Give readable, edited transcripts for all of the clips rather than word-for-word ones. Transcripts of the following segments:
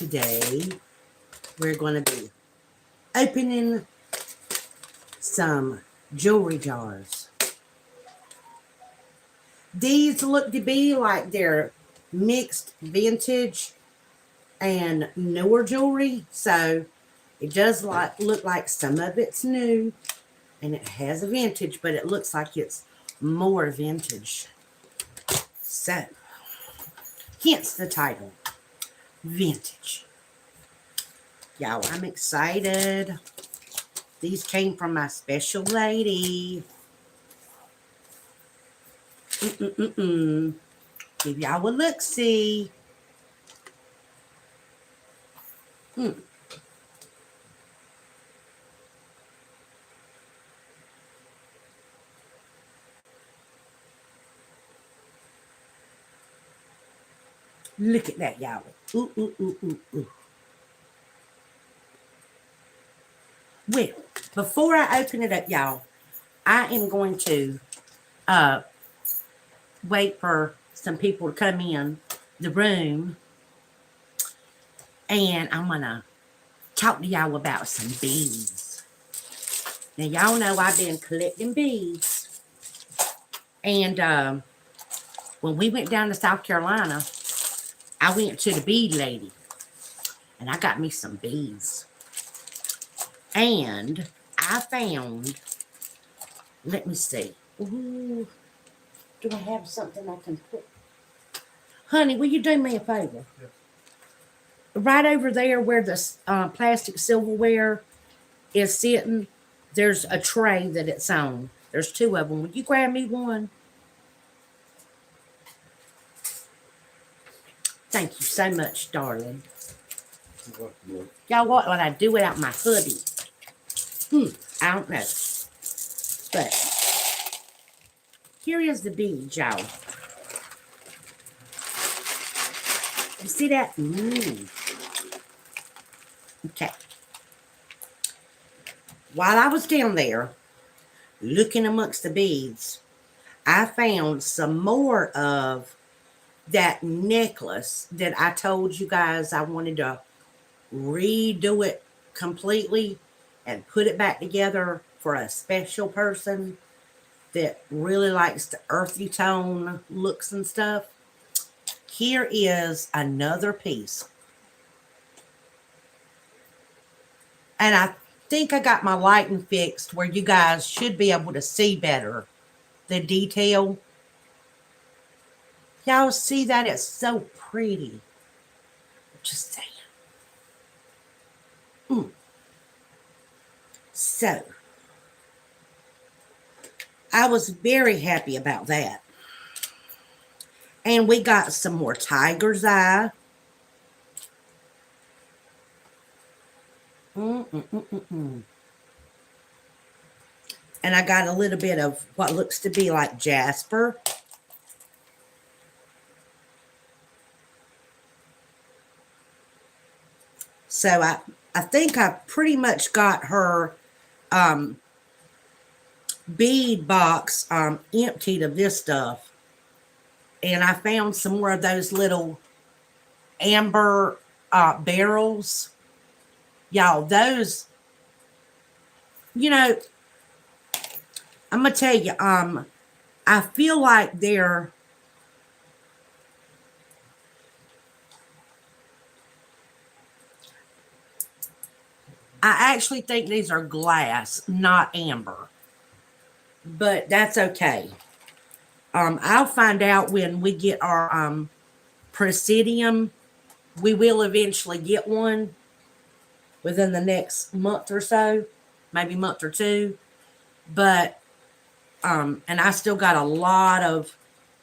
today we're going to be opening some jewelry jars. These look to be like they're mixed vintage and newer jewelry, so it does look like some of it's new and it has a vintage, but it looks like it's more vintage. So, hence the title, Vintage. Y'all, I'm excited. These came from my special lady. Give y'all a look-see. Look at that, y'all. Ooh. Well, before I open it up, y'all, I am going to wait for some people to come in the room, and I'm going to talk to y'all about some beads. Now, y'all know I've been collecting beads, and when we went down to South Carolina, I went to the bead lady, and I got me some beads. And I found, let me see. Ooh, do I have something I can put? Honey, will you do me a favor? Yes. Right over there where the plastic silverware is sitting, there's a tray that it's on. There's two of them. Would you grab me one? Thank you so much, darling. Y'all, what would I do without my hoodie? I don't know. But here is the bead, y'all. You see that? Okay. While I was down there looking amongst the beads, I found some more of that necklace that I told you guys I wanted to redo it completely and put it back together for a special person that really likes the earthy tone looks and stuff. Here is another piece. And I think I got my lighting fixed where you guys should be able to see better the detail. Y'all see that? It's so pretty. Just saying. So, I was very happy about that. And we got some more tiger's eye. And I got a little bit of what looks to be like jasper. So I think I pretty much got her bead box emptied of this stuff. And I found some more of those little amber barrels. Y'all, those, you know, I'm going to tell you, I feel like they're, I actually think these are glass, not amber. But that's okay. I'll find out when we get our Presidium. We will eventually get one within the next month or so, maybe month or two. But, and I still got a lot of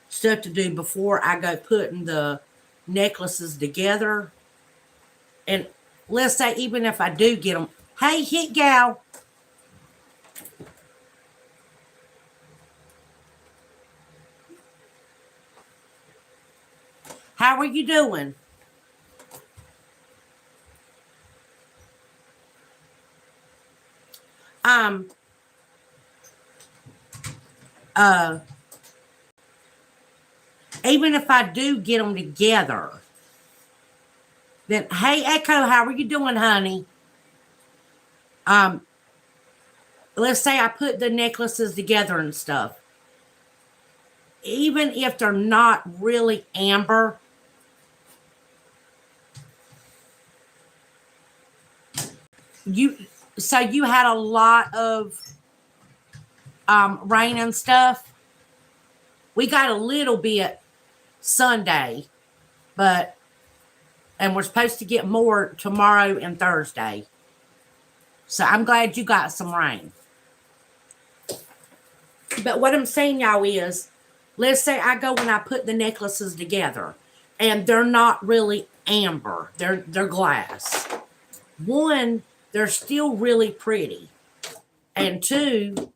stuff to do before I go putting the necklaces together. And let's say even if I do get them, hey, hit gal. How are you doing? Even if I do get them together, Then, hey, Echo, how are you doing, honey? Let's say I put the necklaces together and stuff. Even if they're not really amber, you so you had a lot of rain and stuff. We got a little bit Sunday, and we're supposed to get more tomorrow and Thursday. So I'm glad you got some rain. But what I'm saying, y'all, is let's say I go and I put the necklaces together and they're not really amber, they're glass. One, they're still really pretty. And two,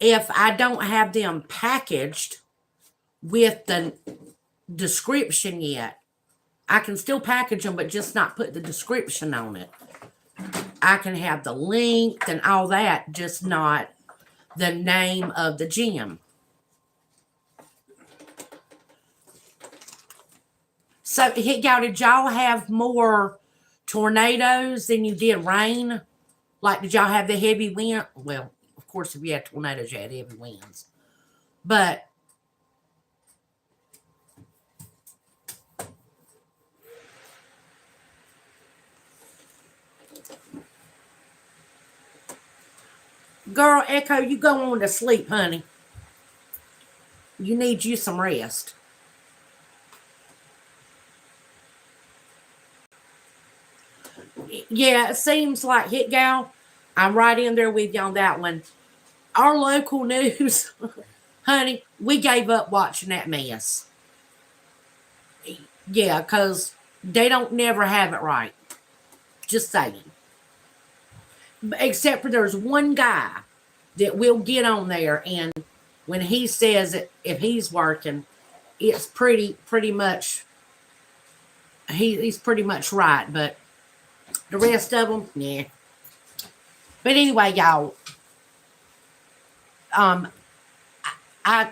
if I don't have them packaged with the description yet, I can still package them, but just not put the description on it. I can have the length and all that, just not the name of the gem. So, y'all, did y'all have more tornadoes than you did rain? Like, did y'all have the heavy wind? Well, of course, if you had tornadoes, you had heavy winds. But girl, Echo, you go on to sleep, honey. You need you some rest. Yeah, it seems like, Hit Gal, I'm right in there with you on that one. Our local news, honey, we gave up watching that mess. Yeah, because they don't never have it right. Just saying. Except for there's one guy that will get on there, and when he says it, if he's working, it's pretty much, he's pretty much right. But the rest of them, yeah. But anyway, y'all, I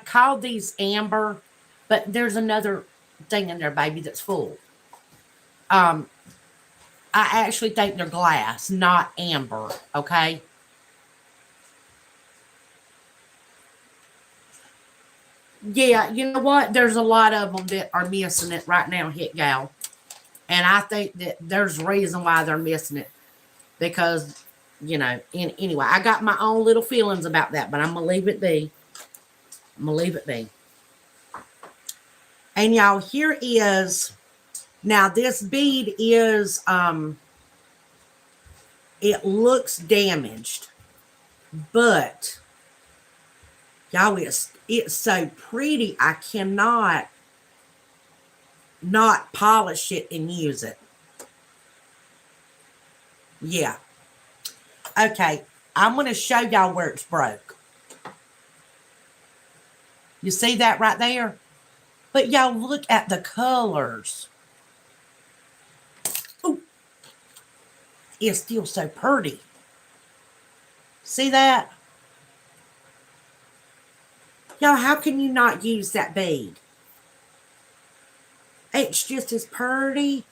called these amber, but there's another thing in there, baby, that's full. I actually think they're glass, not amber, okay? Yeah, you know what? There's a lot of them that are missing it right now, Hit Gal. And I think that there's a reason why they're missing it. Because, anyway, I got my own little feelings about that, but I'm going to leave it be. And y'all, here is, now this bead is, it looks damaged, but y'all, it's so pretty. I cannot not polish it and use it. Yeah. Okay, I'm going to show y'all where it's broke. You see that right there? But y'all, look at the colors. Ooh. It's still so pretty. See that? Y'all, how can you not use that bead? It's just as pretty.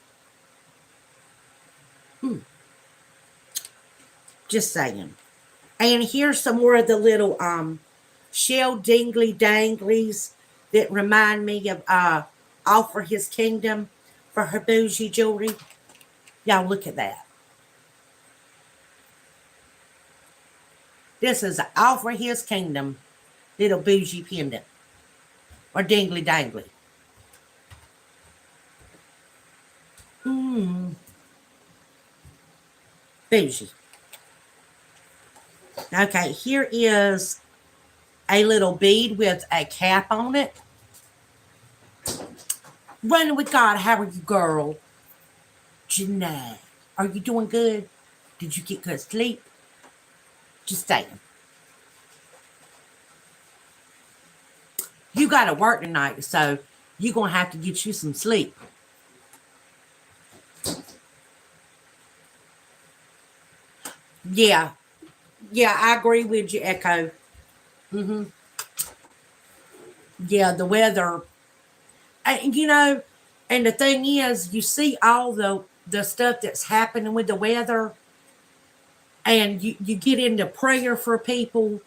Just saying. And here's some more of the little shell dingly danglies that remind me of All for His Kingdom for her bougie jewelry. Y'all, look at that. This is All for His Kingdom little bougie pendant or dingly dangly. Bougie. Okay, here is a little bead with a cap on it. Running with God, how are you, girl? Janae, are you doing good? Did you get good sleep? Just saying. You got to work tonight, so you're going to have to get you some sleep. Yeah. Yeah, I agree with you, Echo. Yeah, the weather. And And the thing is, you see all the stuff that's happening with the weather, and you get into prayer for people,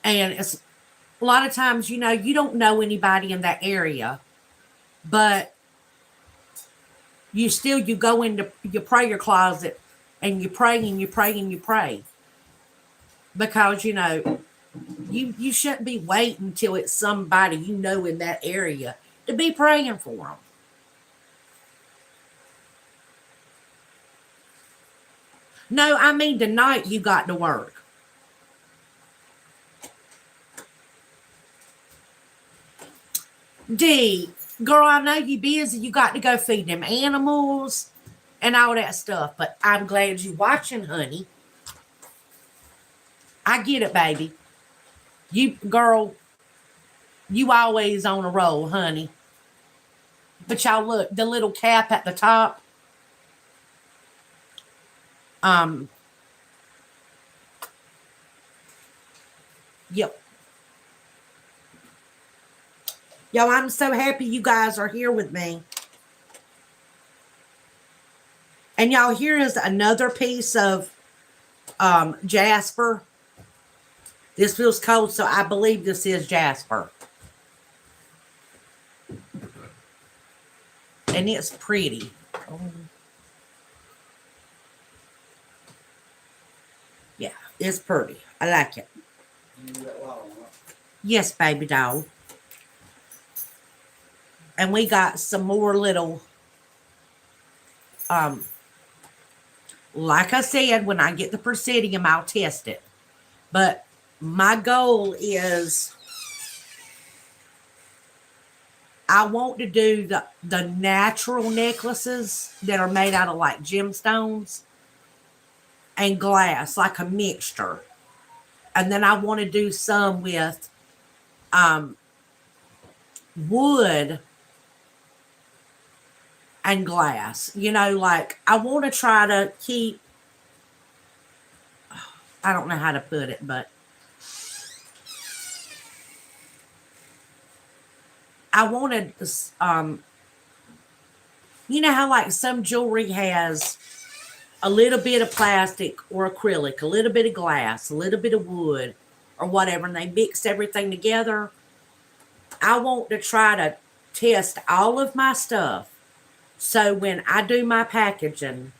and it's a lot of times, you don't know anybody in that area, but you go into your prayer closet and you pray and you pray and you pray, because you shouldn't be waiting until it's somebody in that area to be praying for them. No, I mean tonight you got to work. D, girl, I know you busy. You got to go feed them animals and all that stuff. But I'm glad you watching, honey. I get it, baby. Girl, you always on a roll, honey. But y'all look, the little cap at the top. Yep. Yo, I'm so happy you guys are here with me. And y'all, here is another piece of jasper. This feels cold, so I believe this is jasper. And it's pretty. Yeah, it's pretty. I like it. Yes, baby doll. And we got some more little, like I said, when I get the Presidium, I'll test it. But my goal is I want to do the natural necklaces that are made out of like gemstones and glass, like a mixture. And then I want to do some with wood and glass. Like I want to try to keep, I don't know how to put it, but I wanted, you know how like some jewelry has a little bit of plastic or acrylic, a little bit of glass, a little bit of wood or whatever, and they mix everything together. I want to try to test all of my stuff. So when I do my packaging,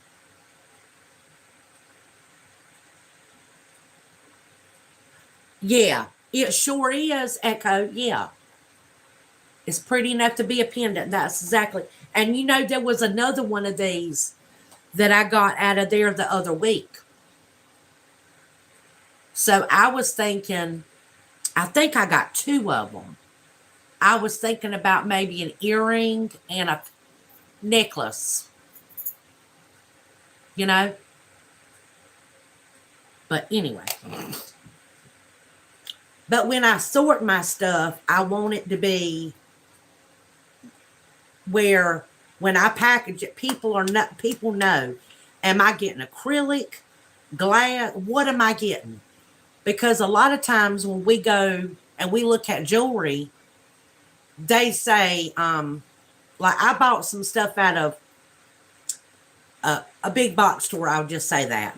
yeah, it sure is, Echo. Yeah. It's pretty enough to be a pendant. That's exactly. And there was another one of these that I got out of there the other week. So I was thinking, I think I got two of them. I was thinking about maybe an earring and a necklace. But anyway. But when I sort my stuff, I want it to be where when I package it, people know, am I getting acrylic, glass? What am I getting? Because a lot of times when we go and we look at jewelry, they say, like I bought some stuff out of a big box store. I'll just say that.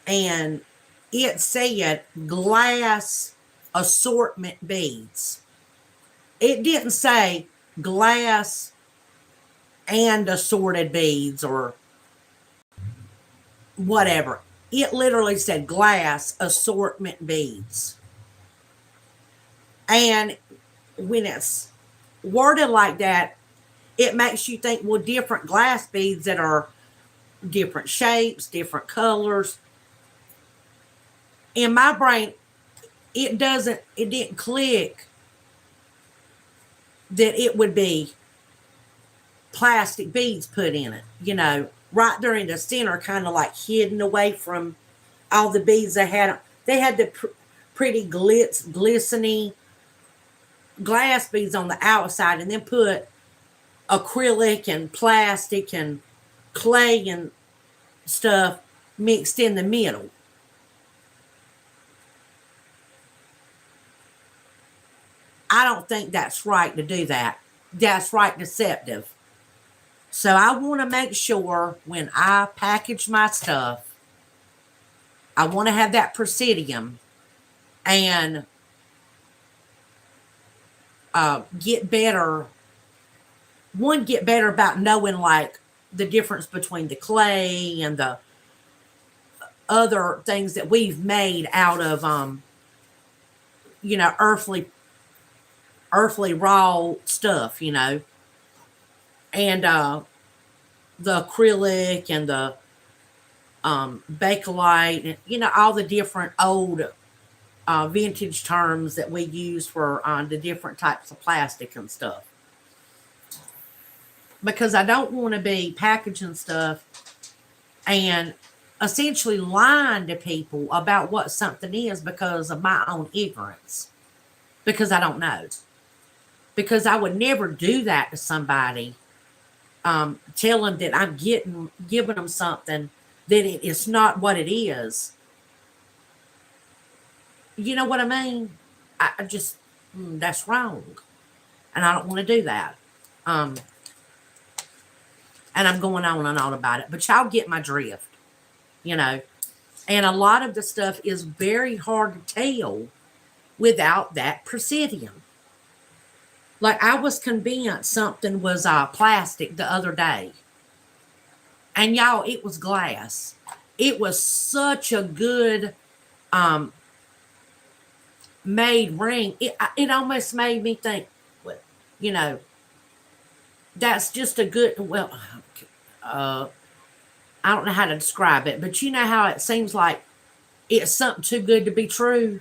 And it said glass assortment beads. It didn't say glass and assorted beads or whatever. It literally said glass assortment beads. And when it's worded like that, it makes you think, well, different glass beads that are different shapes, different colors. In my brain, it didn't click that it would be plastic beads put in it, right there in the center, kind of like hidden away from all the beads they had. They had the pretty glistening glass beads on the outside, and then put acrylic and plastic and clay and stuff mixed in the middle. I don't think that's right to do that. That's right deceptive. So I want to make sure when I package my stuff, I want to have that Presidium and get better. One, get better about knowing like the difference between the clay and the other things that we've made out of earthly raw stuff, and the acrylic and the bakelite, and all the different old vintage terms that we use for the different types of plastic and stuff. Because I don't want to be packaging stuff and essentially lying to people about what something is because of my own ignorance. Because I don't know. Because I would never do that to somebody. Tell them that I'm giving them something that it's not what it is. You know what I mean? I just, that's wrong. And I don't want to do that. And I'm going on and on about it. But y'all get my drift, And a lot of the stuff is very hard to tell without that Presidium. Like I was convinced something was plastic the other day. And y'all, it was glass. It was such a good made ring. It almost made me think, that's just a good, I don't know how to describe it, but you know how it seems like it's something too good to be true,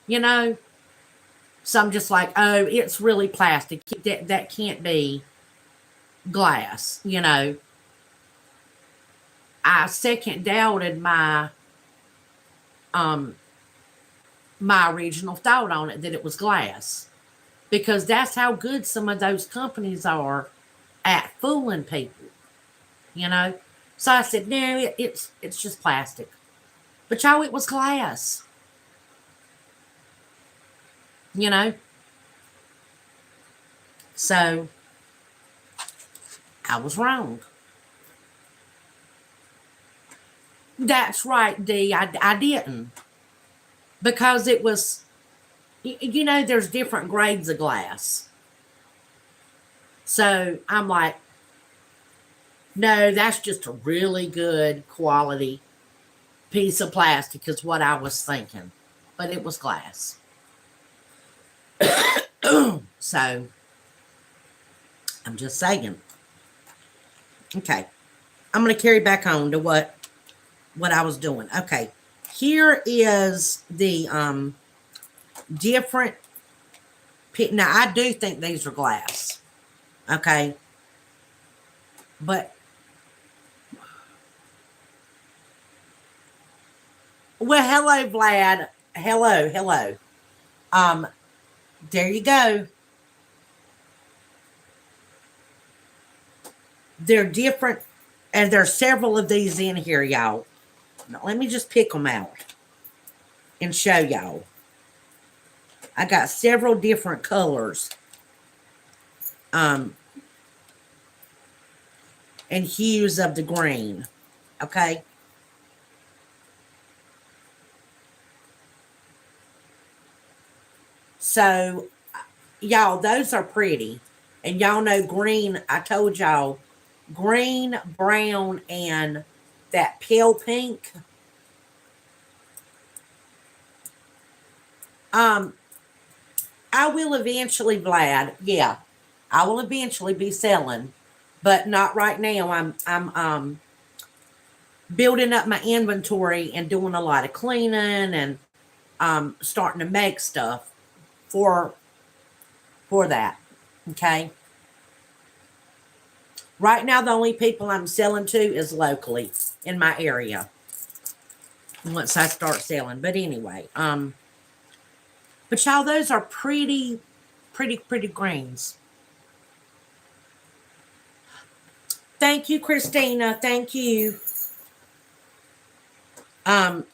So I'm just like, oh, it's really plastic. That can't be glass, I second doubted my original thought on it that it was glass. Because that's how good some of those companies are at fooling people, So I said, no, it's just plastic. But y'all, it was glass. So I was wrong. That's right, Dee. I didn't. Because it was, there's different grades of glass. So I'm like, no, that's just a really good quality piece of plastic is what I was thinking. But it was glass. So I'm just saying. Okay. I'm going to carry back on to what I was doing. Okay. Here is the different. Now, I do think these are glass. Okay. But, well, hello, Vlad. Hello. There you go. They're different, and there's several of these in here, y'all. Now, let me just pick them out and show y'all. I got several different colors. And hues of the green. Okay. So, y'all, those are pretty. And y'all know green, I told y'all, green, brown, and that pale pink. I will eventually, Vlad, yeah, I will eventually be selling, but not right now. I'm building up my inventory and doing a lot of cleaning and starting to make stuff for that. Okay. Right now, the only people I'm selling to is locally in my area. Once I start selling, but anyway, but y'all, those are pretty greens. Thank you, Christina. Thank you. And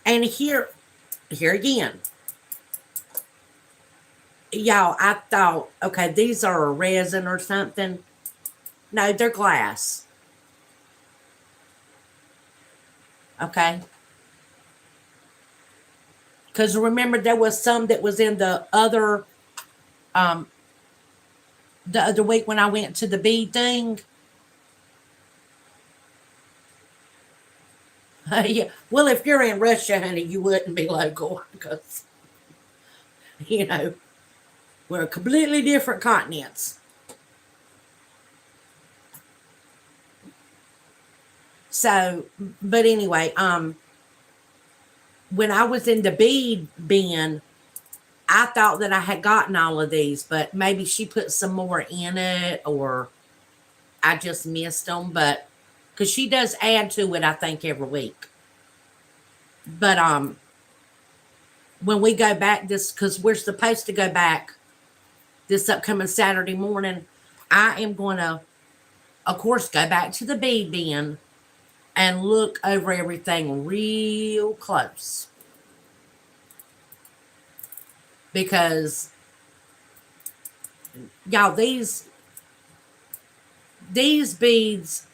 here again, y'all, I thought, okay, these are a resin or something. No, they're glass. Okay. Because remember, there was some that was in um, the other week when I went to the bead thing. Yeah. Well, if you're in Russia, honey, you wouldn't be local because, you know, we're completely different continents. So, but anyway, when I was in the bead bin, I thought that I had gotten all of these, but maybe she put some more in it or I just missed them. But because she does add to it, I think, every week. But when we go back this, because we're supposed to go back this upcoming Saturday morning, I am going to, of course, go back to the bead bin and look over everything real close. Because y'all, these beads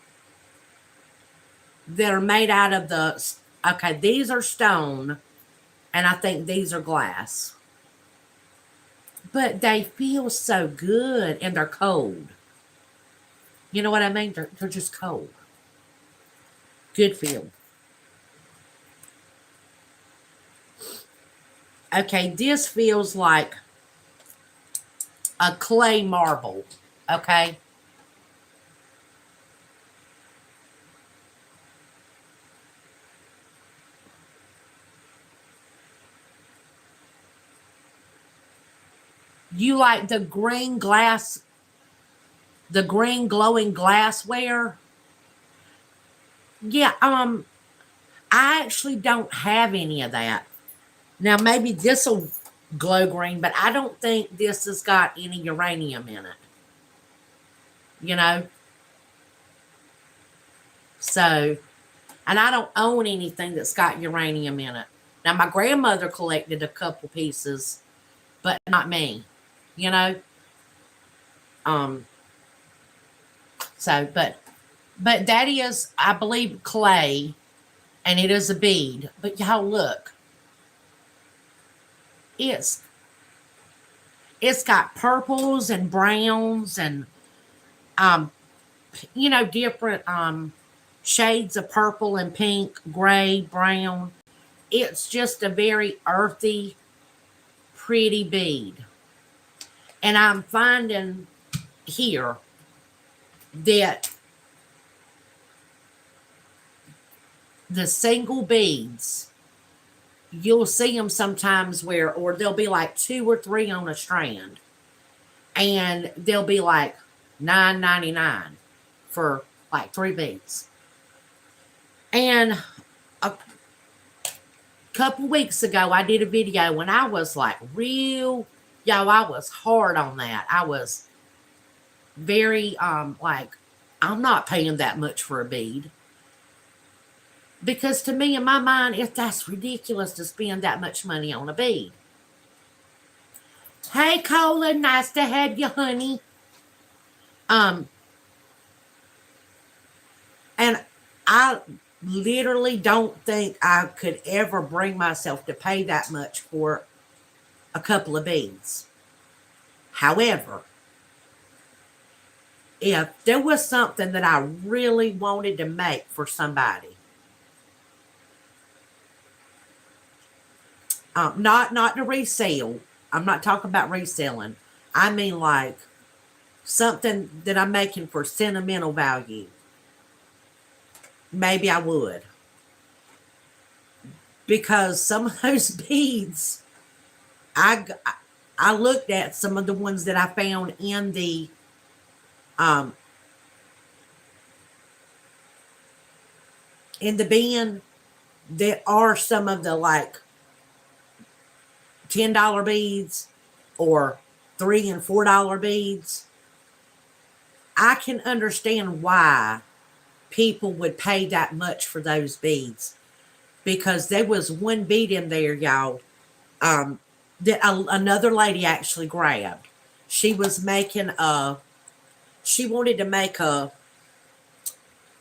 that are made out of these are stone, and I think these are glass. But they feel so good and they're cold. You know what I mean? They're just cold. Good feel. Okay, this feels like a clay marble. Okay. You like the green glass, the green glowing glassware? Yeah, I actually don't have any of that. Now maybe this'll glow green, but I don't think this has got any uranium in it. You know? So, and I don't own anything that's got uranium in it. Now my grandmother collected a couple pieces, but not me. You know? Um, so but that is, I believe, clay and it is a bead. But y'all look, it's it's got purples and browns and um different shades of purple and pink, gray, brown. It's just a very earthy, pretty bead. And I'm finding here that the single beads, you'll see them sometimes or there'll be like two or three on a strand, and they'll be like $9.99 for like three beads. And a couple weeks ago, I did a video and I was like, I was hard on that. I was very, like, I'm not paying that much for a bead. Because to me, in my mind, that's ridiculous to spend that much money on a bead. Hey, Colin, nice to have you, honey. And I literally don't think I could ever bring myself to pay that much for a couple of beads. However, if there was something that I really wanted to make for somebody, not to resell. I'm not talking about reselling. I mean like something that I'm making for sentimental value. Maybe I would. Because some of those beads, I looked at some of the ones that I found um in the bin that are some of the like $10 beads or $3 and $4 beads. I can understand why people would pay that much for those beads, because there was one bead in there, y'all. that another lady actually grabbed. She was making she wanted to make a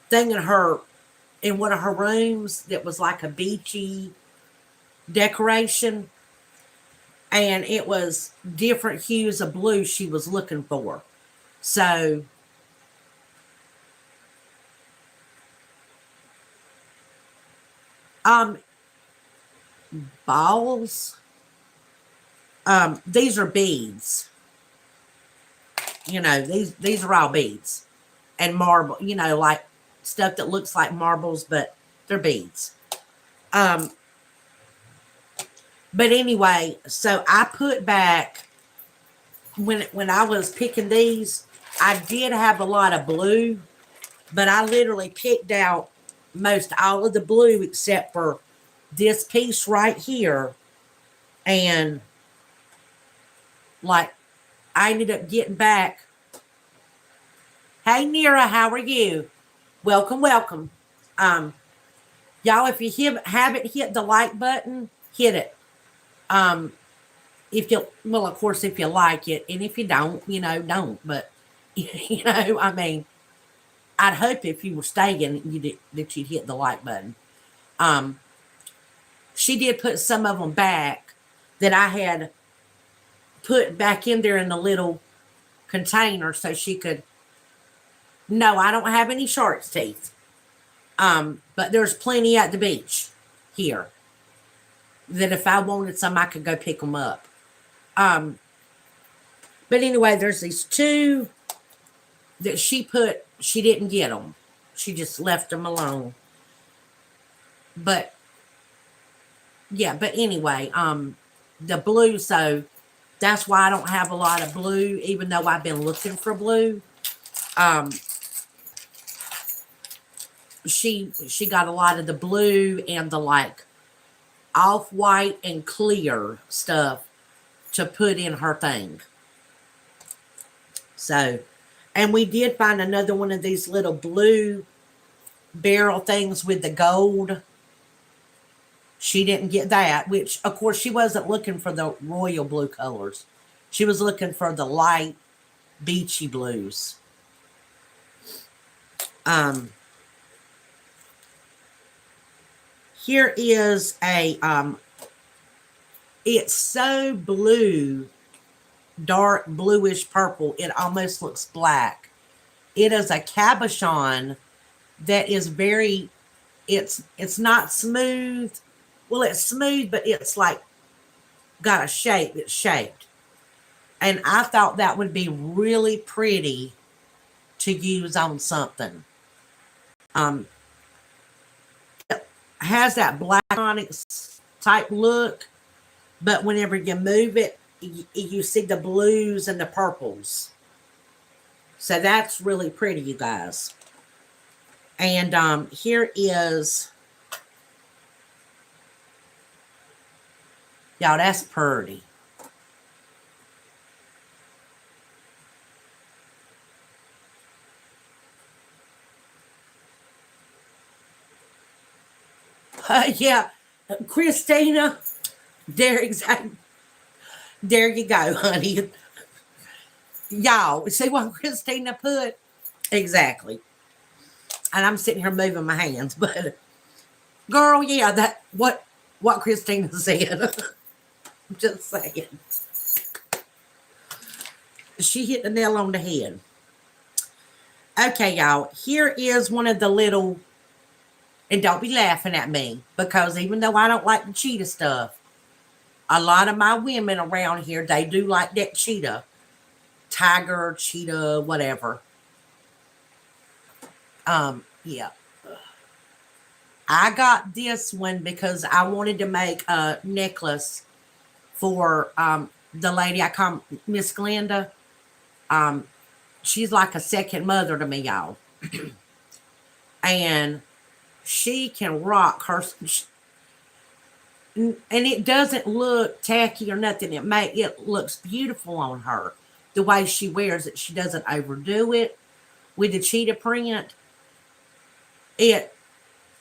thing in one of her rooms that was like a beachy decoration, and it was different hues of blue she was looking for. So um balls, these are beads. These are all beads and marble, like stuff that looks like marbles, but they're beads. um but anyway, so I put back, when I was picking these, I did have a lot of blue, but I literally picked out most all of the blue except for this piece right here. And like, I ended up getting back. Hey Nira, how are you? Welcome, welcome. Y'all, if you haven't hit the like button, hit it. If you, well, of course, if you like it, and if you don't, don't. But I mean, I'd hope if you were staying, that you'd hit the like button. She did put some of them back that I had put back in there in the little container so she could. No, I don't have any shark's teeth. But there's plenty at the beach here that if I wanted some, I could go pick them up. But anyway, there's these two that she didn't get them. She just left them alone. But yeah, but anyway, the blue, so that's why I don't have a lot of blue, even though I've been looking for blue. She got a lot of the blue and the like off-white and clear stuff to put in her thing. So, and we did find another one of these little blue barrel things with the gold. She didn't get that, which of course she wasn't looking for the royal blue colors. She was looking for the light beachy blues. Here is a it's so blue, dark bluish purple, it almost looks black. It is a cabochon that is very, it's not smooth. Well, it's smooth, but it's like got a shape. It's shaped. And I thought that would be really pretty to use on something. It has that black onyx type look, but whenever you move it, you see the blues and the purples. So that's really pretty, you guys. And here is, y'all, that's pretty. Yeah, Christina, there you go, honey. Y'all, see what Christina put? Exactly. And I'm sitting here moving my hands, but girl, yeah, that what Christina said. I'm just saying. She hit the nail on the head. Okay, y'all, here is one of the little, and don't be laughing at me, because even though I don't like the cheetah stuff, a lot of my women around here, they do like that cheetah. Tiger, cheetah, whatever. Yeah. I got this one because I wanted to make a necklace for the lady I call Miss Glenda. She's like a second mother to me, y'all. And she can rock her, and it doesn't look tacky or nothing. It looks beautiful on her. The way she wears it, she doesn't overdo it with the cheetah print.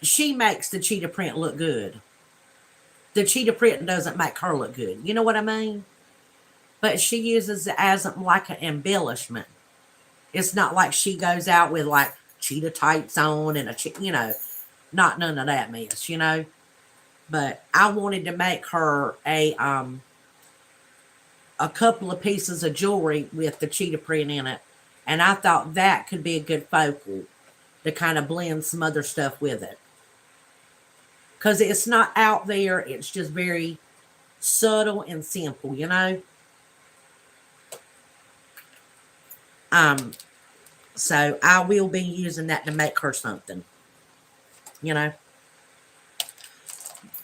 She makes the cheetah print look good. the cheetah print doesn't make her look good. You know what I mean? But she uses it as like an embellishment. It's not like she goes out with like cheetah tights on and not none of that mess, But I wanted to make her a couple of pieces of jewelry with the cheetah print in it. And I thought that could be a good focal to kind of blend some other stuff with it. Because it's not out there. It's just very subtle and simple, So I will be using that to make her something,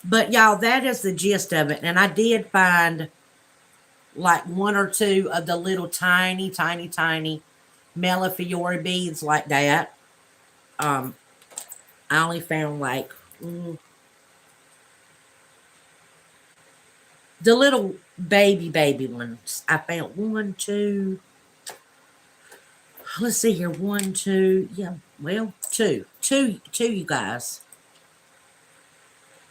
But y'all, that is the gist of it. And I did find like one or two of the little tiny, tiny, tiny Melifiore beads like that. I only found like the little baby ones. I found one, two. Let's see here. One, two. Yeah, well, two, you guys.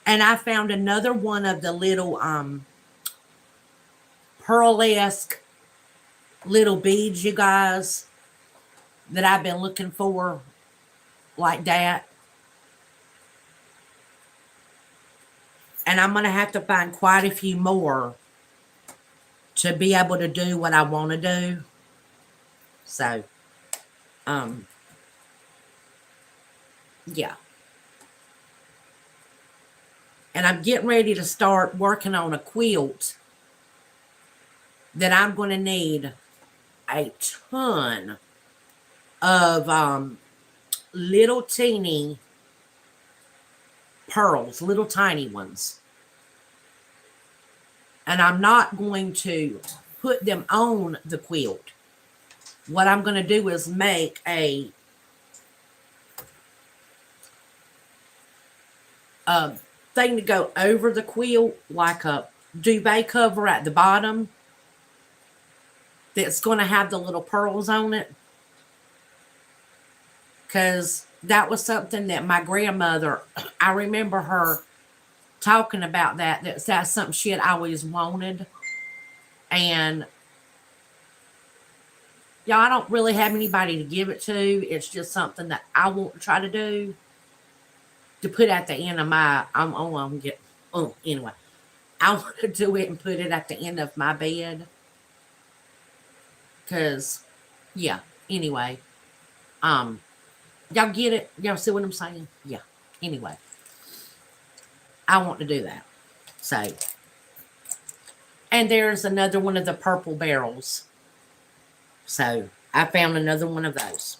And I found another one of the little pearl-esque little beads, you guys, that I've been looking for like that. And I'm going to have to find quite a few more to be able to do what I want to do. So, yeah. And I'm getting ready to start working on a quilt that I'm going to need a ton of little teeny pearls, little tiny ones. And I'm not going to put them on the quilt. What I'm going to do is make a thing to go over the quilt, like a duvet cover at the bottom that's going to have the little pearls on it. Because that was something that my grandmother, I remember her talking about that's something she had always wanted. And y'all, I don't really have anybody to give it to. It's just something that I want to try to do, to put at the end of my, anyway. I want to do it and put it at the end of my bed. Because, yeah, anyway. Y'all get it? Y'all see what I'm saying? Yeah. Anyway. I want to do that. So. And there's another one of the purple barrels. So, I found another one of those.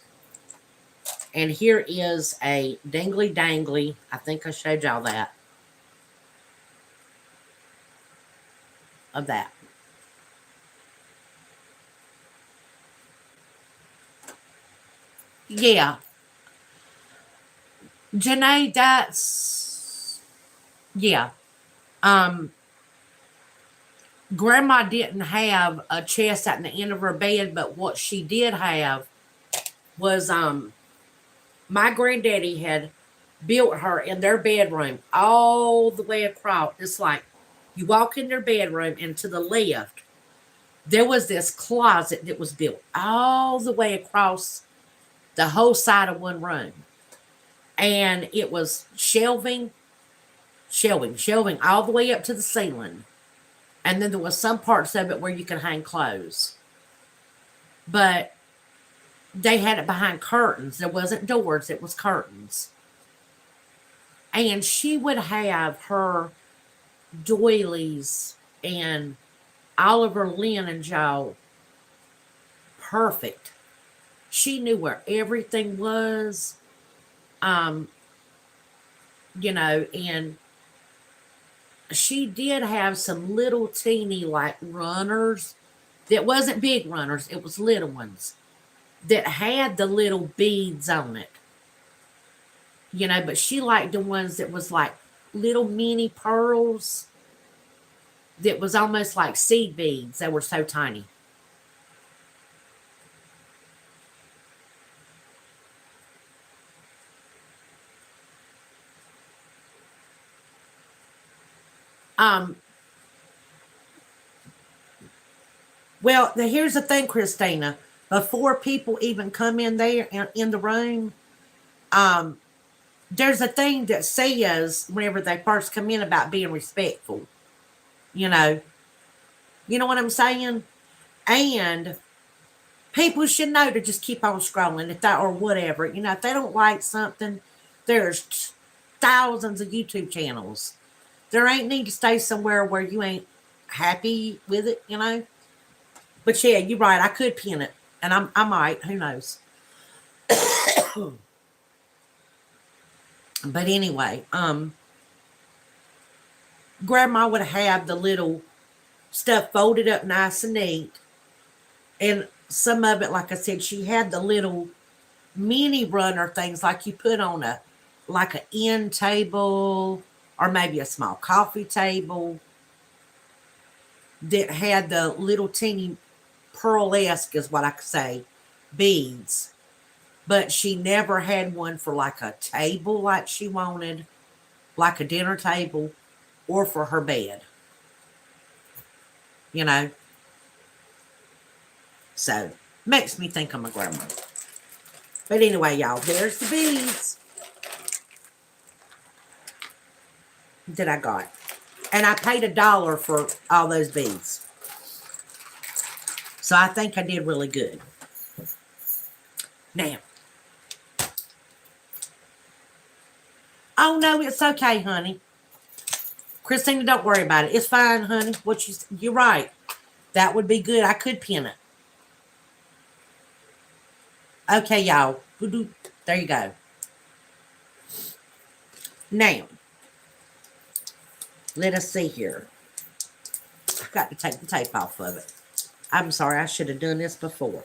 And here is a dangly dangly. I think I showed y'all that. Of that. Yeah. Janae, that's... Yeah. Grandma didn't have a chest at the end of her bed, but what she did have was my granddaddy had built her in their bedroom all the way across. It's like you walk in their bedroom and to the left, there was this closet that was built all the way across the whole side of one room. And it was shelving all the way up to the ceiling. And then there was some parts of it where you can hang clothes. But they had it behind curtains. There wasn't doors, it was curtains. And she would have her doilies and all of her linen, y'all, perfect. She knew where everything was. And she did have some little teeny like runners that wasn't big runners, it was little ones that had the little beads on it. But she liked the ones that was like little mini pearls that was almost like seed beads. They were so tiny. Um, well, here's the thing, Christina. Before people even come in there in the room, um, there's a thing that says whenever they first come in about being respectful. You know, you know what I'm saying? And people should know to just keep on scrolling if that or whatever. You know, if they don't like something, there's thousands of YouTube channels. There ain't need to stay somewhere where you ain't happy with it, you know. But yeah, you're right. I could pin it, and I might. Who knows? But anyway, Grandma would have the little stuff folded up nice and neat, and some of it, like I said, she had the little mini runner things like you put on a like an end table or maybe a small coffee table that had the little teeny pearl-esque is what I could say beads, but she never had one for like a table like she wanted, like a dinner table, or for her bed, you know. So makes me think of my grandma. But anyway, y'all, there's the beads that I got. And I paid $1 for all those beads. So I think I did really good. Now. Oh, no, it's okay, honey. Christina, don't worry about it. It's fine, honey. You're right. That would be good. I could pin it. Okay, y'all. There you go. Now, let us see here. I've got to take the tape off of it. I'm sorry. I should have done this before.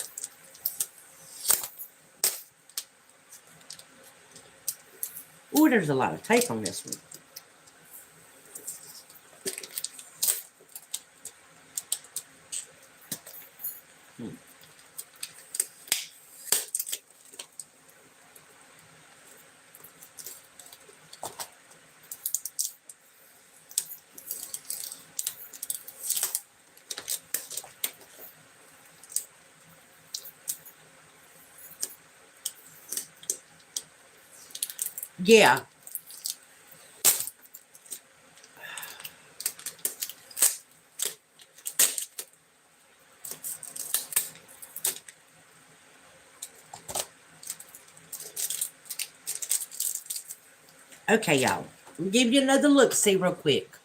Ooh, there's a lot of tape on this one. Yeah. Okay, y'all. I'll give you another look-see real quick.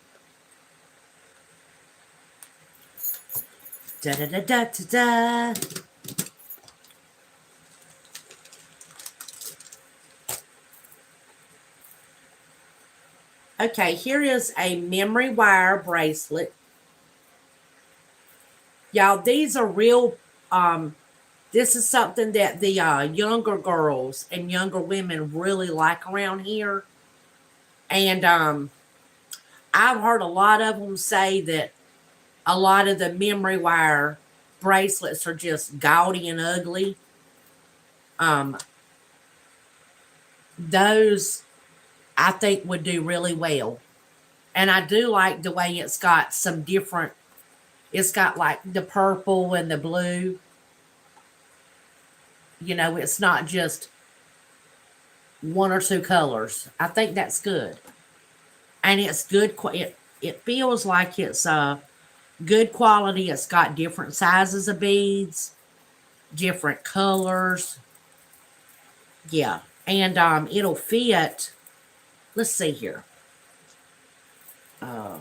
Da-da-da-da-da-da. Okay, here is a memory wire bracelet. Y'all, these are real, this is something that the younger girls and younger women really like around here. And I've heard a lot of them say that a lot of the memory wire bracelets are just gaudy and ugly. Those I think would do really well. And I do like the way it's got some different, it's got like the purple and the blue. You know, it's not just one or two colors. I think that's good. And it's good. It feels like it's good quality. It's got different sizes of beads, different colors. Yeah. And it'll fit. Let's see here. Uh,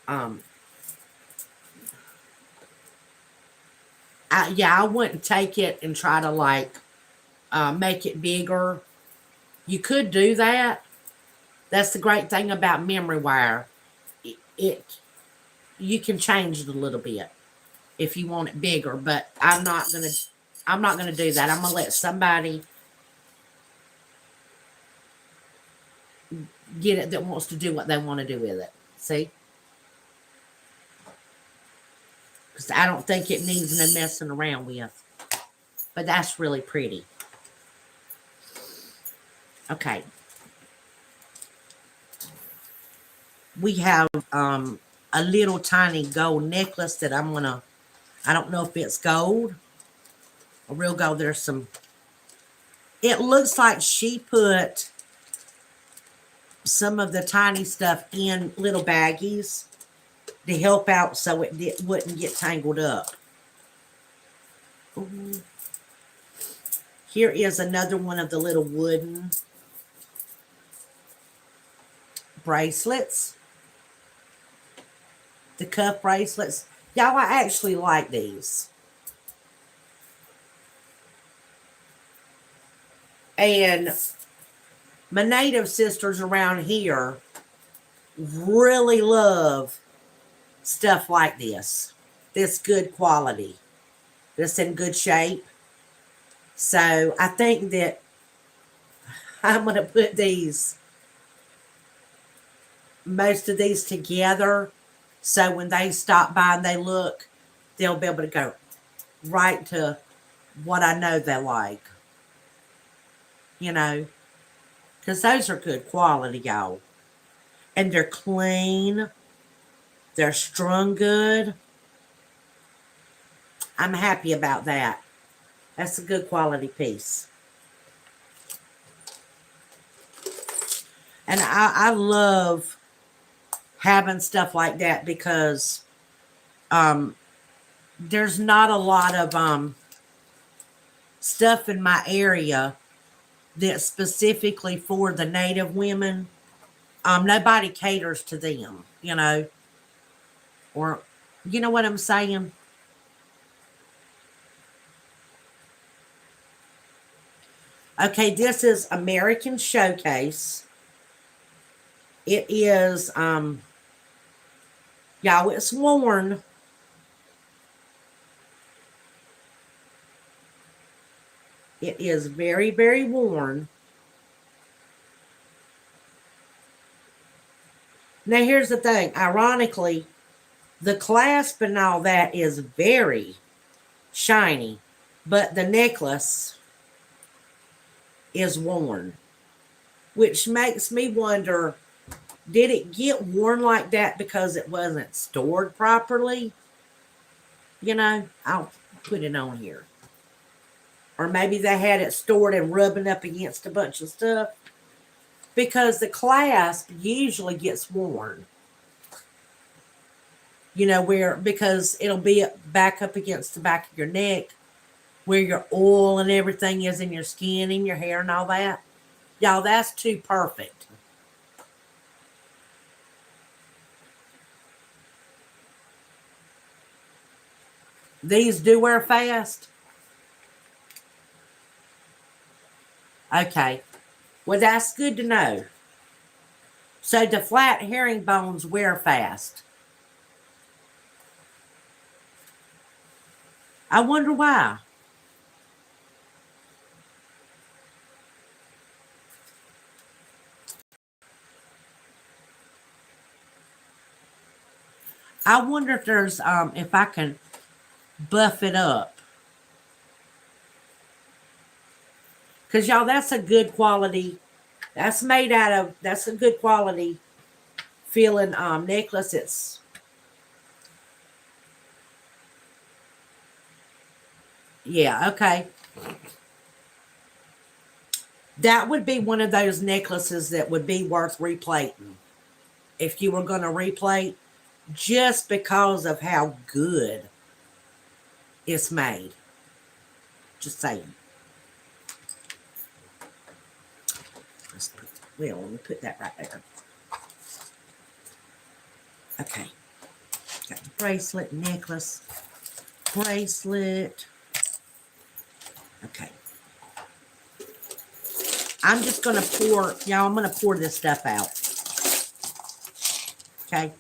um, I wouldn't take it and try to like make it bigger. You could do that. That's the great thing about memory wire. It you can change it a little bit if you want it bigger, but I'm not gonna do that. I'm gonna let somebody get it that wants to do what they want to do with it. See? Because I don't think it needs no messing around with. But that's really pretty. Okay. we have a little tiny gold necklace that I don't know if it's gold or real gold. There's some, it looks like she put some of the tiny stuff in little baggies to help out so it wouldn't get tangled up. Ooh. Here is another one of the little wooden bracelets. The cuff bracelets. Y'all, I actually like these. And my native sisters around here really love stuff like this. This good quality. This in good shape. So I think that I'm going to put most of these together. So when they stop by and they look, they'll be able to go right to what I know they like. You know, because those are good quality, y'all. And they're clean. They're strung good. I'm happy about that. That's a good quality piece. And I love having stuff like that because there's not a lot of stuff in my area that's specifically for the native women. Nobody caters to them, you know. Or, you know what I'm saying? Okay, this is American Showcase. It is, y'all, it's worn. It is very, very worn. Now, here's the thing. Ironically, the clasp and all that is very shiny, but the necklace is worn, which makes me wonder, did it get worn like that because it wasn't stored properly? You know, I'll put it on here. Or maybe they had it stored and rubbing up against a bunch of stuff. Because the clasp usually gets worn. You know, because it'll be back up against the back of your neck, where your oil and everything is in your skin and your hair and all that. Y'all, that's too perfect. These do wear fast. Okay. Well, that's good to know. So the flat herringbones wear fast. I wonder why. I wonder if there's if I can buff it up. Because y'all, that's a good quality. That's a good quality feeling necklace. It's, yeah, okay. That would be one of those necklaces that would be worth replating. If you were going to replate, just because of how good it's made. Just saying. Let me put that right there. Okay. Got the bracelet, necklace, bracelet. Okay. I'm just going to pour, y'all, I'm going to pour this stuff out. Okay.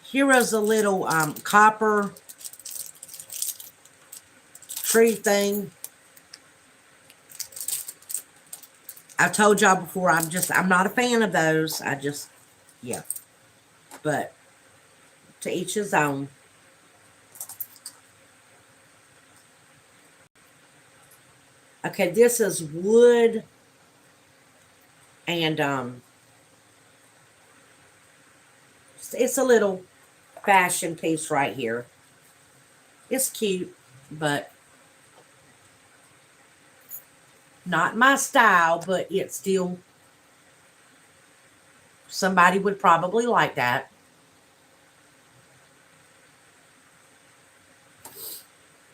Here is a little copper tree thing. I told y'all before, I'm not a fan of those. Yeah. But to each his own. Okay, this is wood And it's a little fashion piece right here. It's cute, but not my style, but it's still, somebody would probably like that.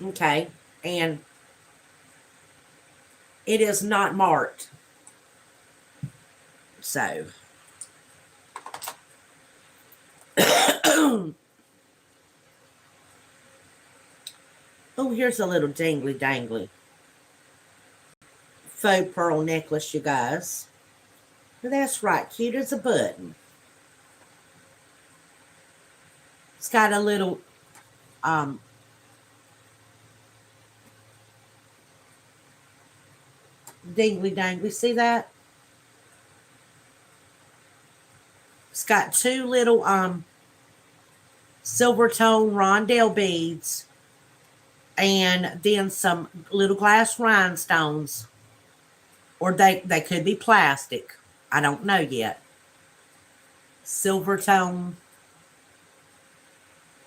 Okay, and it is not marked. So, oh, here's a little dangly dangly faux pearl necklace, you guys. That's right, cute as a button. It's got a little dingly dangly. See that? It's got two little silver tone rondelle beads and then some little glass rhinestones, or they could be plastic. I don't know yet. Silver tone,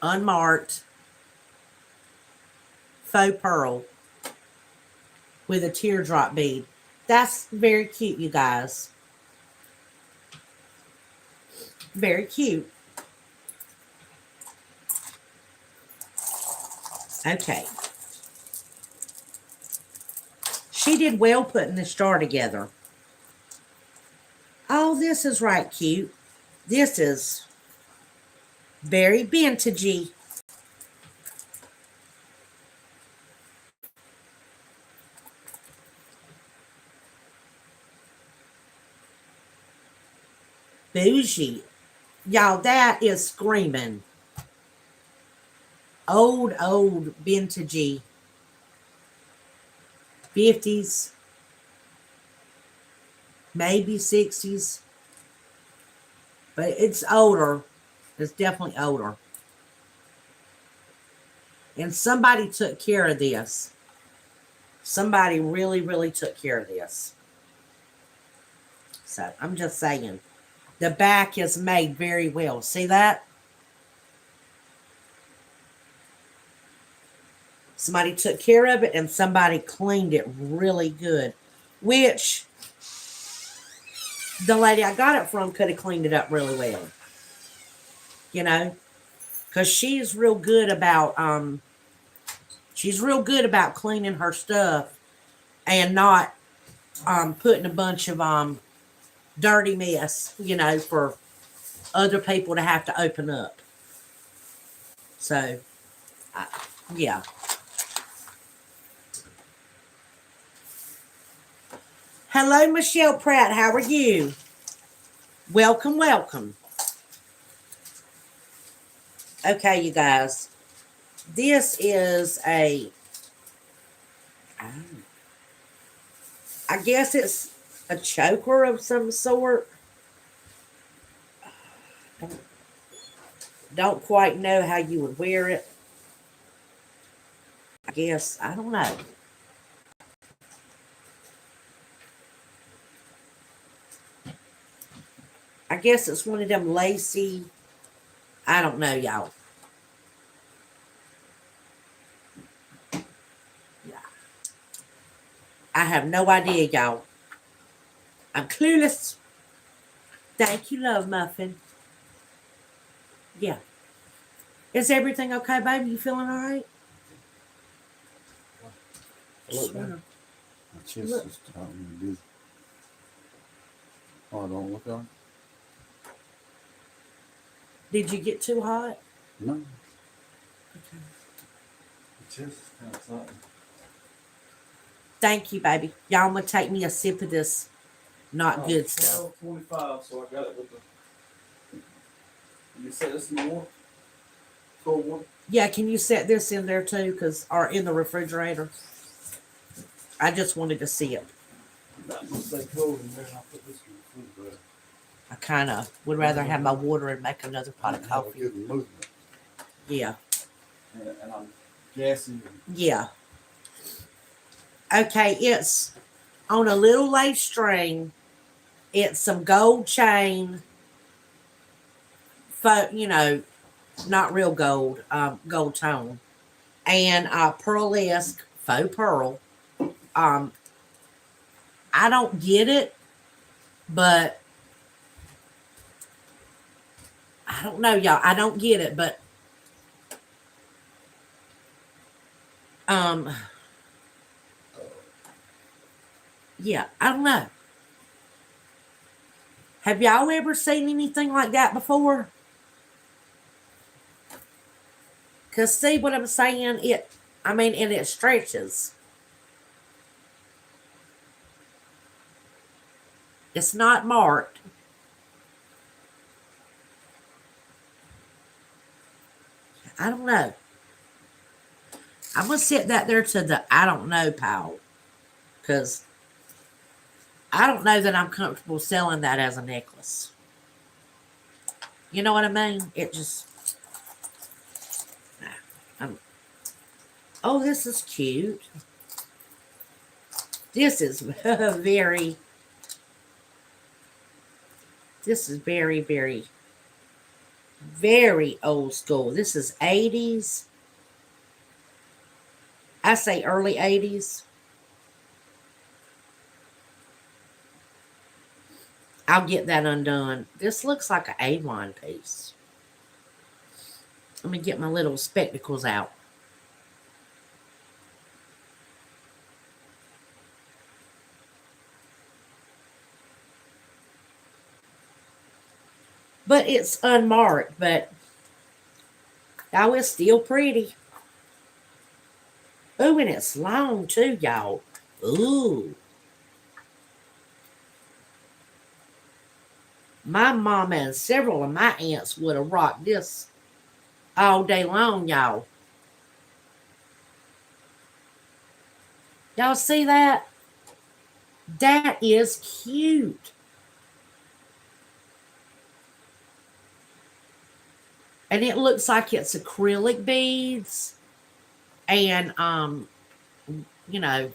unmarked, faux pearl with a teardrop bead. That's very cute, you guys. Very cute. Okay. She did well putting this jar together. Oh, this is right cute. This is very vintagey. Bougie. Y'all, that is screaming. Old vintagey. 50s, maybe 60s, but it's older. It's definitely older. And somebody took care of this. Somebody really, really took care of this. So I'm just saying, the back is made very well. See that? Somebody took care of it and somebody cleaned it really good, which the lady I got it from could have cleaned it up really well. You know, because she's real good about cleaning her stuff and not putting a bunch of dirty mess, you know, for other people to have to open up. So, yeah. Hello, Michelle Pratt. How are you? Welcome, welcome. Okay, you guys. This is I guess it's a choker of some sort. Don't quite know how you would wear it. I guess, I don't know. I guess it's one of them lacy, I don't know, y'all. Yeah. I have no idea, y'all. I'm clueless. Thank you, Love Muffin. Yeah. Is everything okay, baby? You feeling all right? Look, man. My chest Look. is starting to be dizzy. Oh, don't look on. Did you get too hot? No. Okay. My chest is kind of tight. Thank you, baby. Y'all gonna take me a sip of this not good stuff. 12:25, so I got it with the. You set this in the water? Cold water? Yeah, can you set this in there too? Or in the refrigerator? I just wanted to see it. That must stay cold in there, and I'll put this in the refrigerator. I kind of would rather have my water and make another pot of Have a coffee. good movement. Yeah. And I'm gassy. Yeah. Okay, it's on a little lace string It's some gold chain, not real gold, gold tone, and pearlesque faux pearl. Um, I don't get it, but I don't know, y'all. I don't get it, but um, yeah, I don't know. Have y'all ever seen anything like that before? Cause see what I'm saying? And it stretches. It's not marked. I don't know. I'm gonna set that there to the I don't know pile. Cause I don't know that I'm comfortable selling that as a necklace. You know what I mean? It just I'm, oh, this is cute. This is very very, very, very old school. This is 80s. I say early 80s. I'll get that undone. This looks like an A-line piece. Let me get my little spectacles out. But it's unmarked, but oh, it's still pretty. Ooh, and it's long too, y'all. Ooh. My mama and several of my aunts would have rocked this all day long, y'all. Y'all see that? That is cute. And it looks like it's acrylic beads. And you know,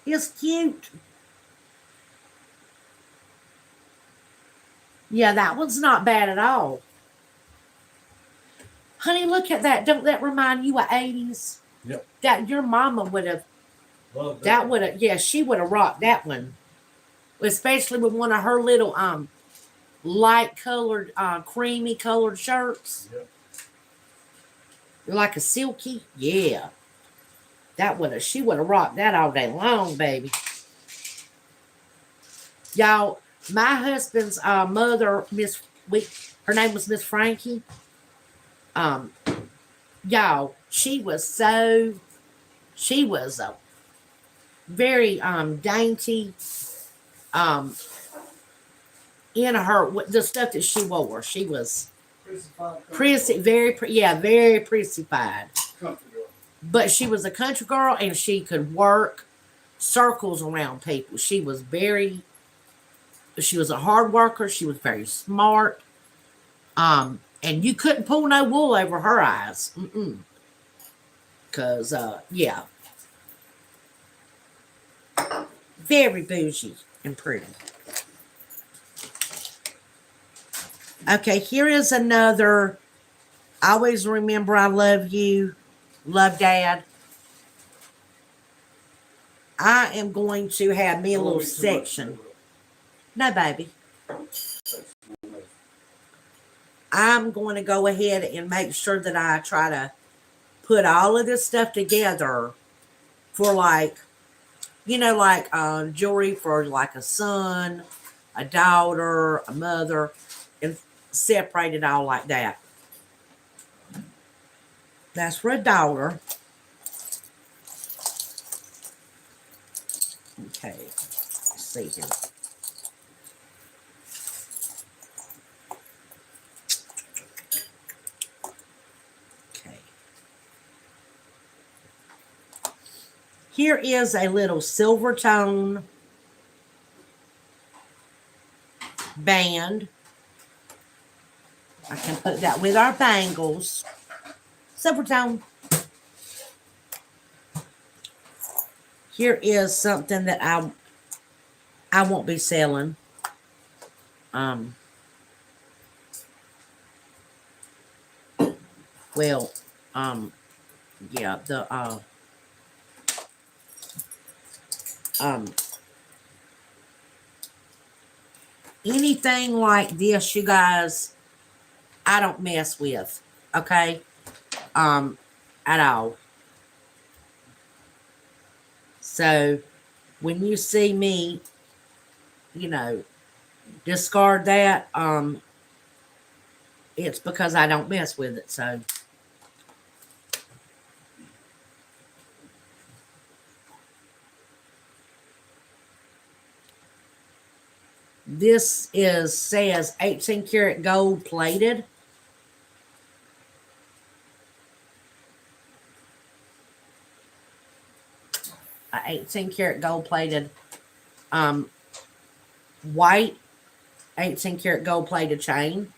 it's cute. Yeah, that one's not bad at all. Honey, look at that. Don't that remind you of 80s? Yep. That your mama would have Love that would have yeah, she would have rocked that one. Especially with one of her little light colored, creamy colored shirts. Yep. Like a silky. Yeah. She would have rocked that all day long, baby. Y'all, my husband's mother, her name was Miss Frankie. Um, y'all, she was a very dainty, um, in the stuff that she wore. She was very prissy-fied. But she was a country girl and she could work circles around people. She was a hard worker. She was very smart. And you couldn't pull no wool over her eyes. Cause yeah. Very bougie and pretty. Okay, here is another. Always remember I love you. Love Dad. I am going to have me a little section. No, baby. I'm going to go ahead and make sure that I try to put all of this stuff together for like jewelry for like a son, a daughter, a mother, and separate it all like that. That's for a daughter. Okay, let's see here. Okay. Here is a little silver tone band. I can put that with our bangles. Silver tone. Here is something that I won't be selling. Well, yeah, um, anything like this, you guys, I don't mess with, okay? At all. So when you see me, you know, discard that, it's because I don't mess with it. So this says 18 karat gold plated. 18 karat gold plated white 18 karat gold plated chain.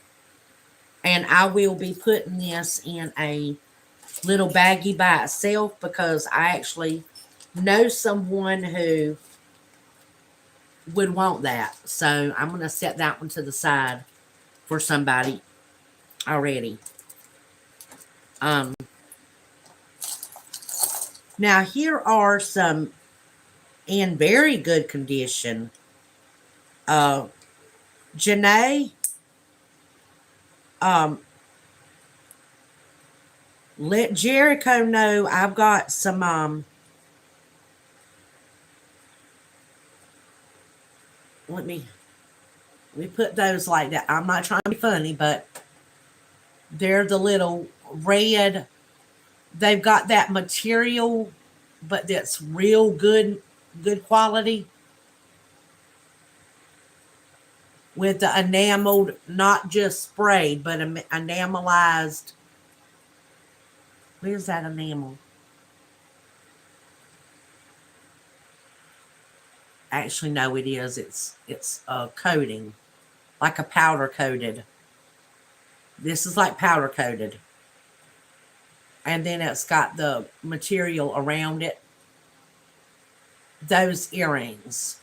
And I will be putting this in a little baggie by itself because I actually know someone who would want that. So I'm going to set that one to the side for somebody already. Now here are some in very good condition. Janae, let Jericho know I've got some let me put those like that. I'm not trying to be funny, but they're the little red. They've got that material, but that's real good quality. With the enameled, not just sprayed, but enamelized. Where's that enamel? Actually, no, it is. It's a coating, like a powder coated. This is like powder coated, and then it's got the material around it. Those earrings,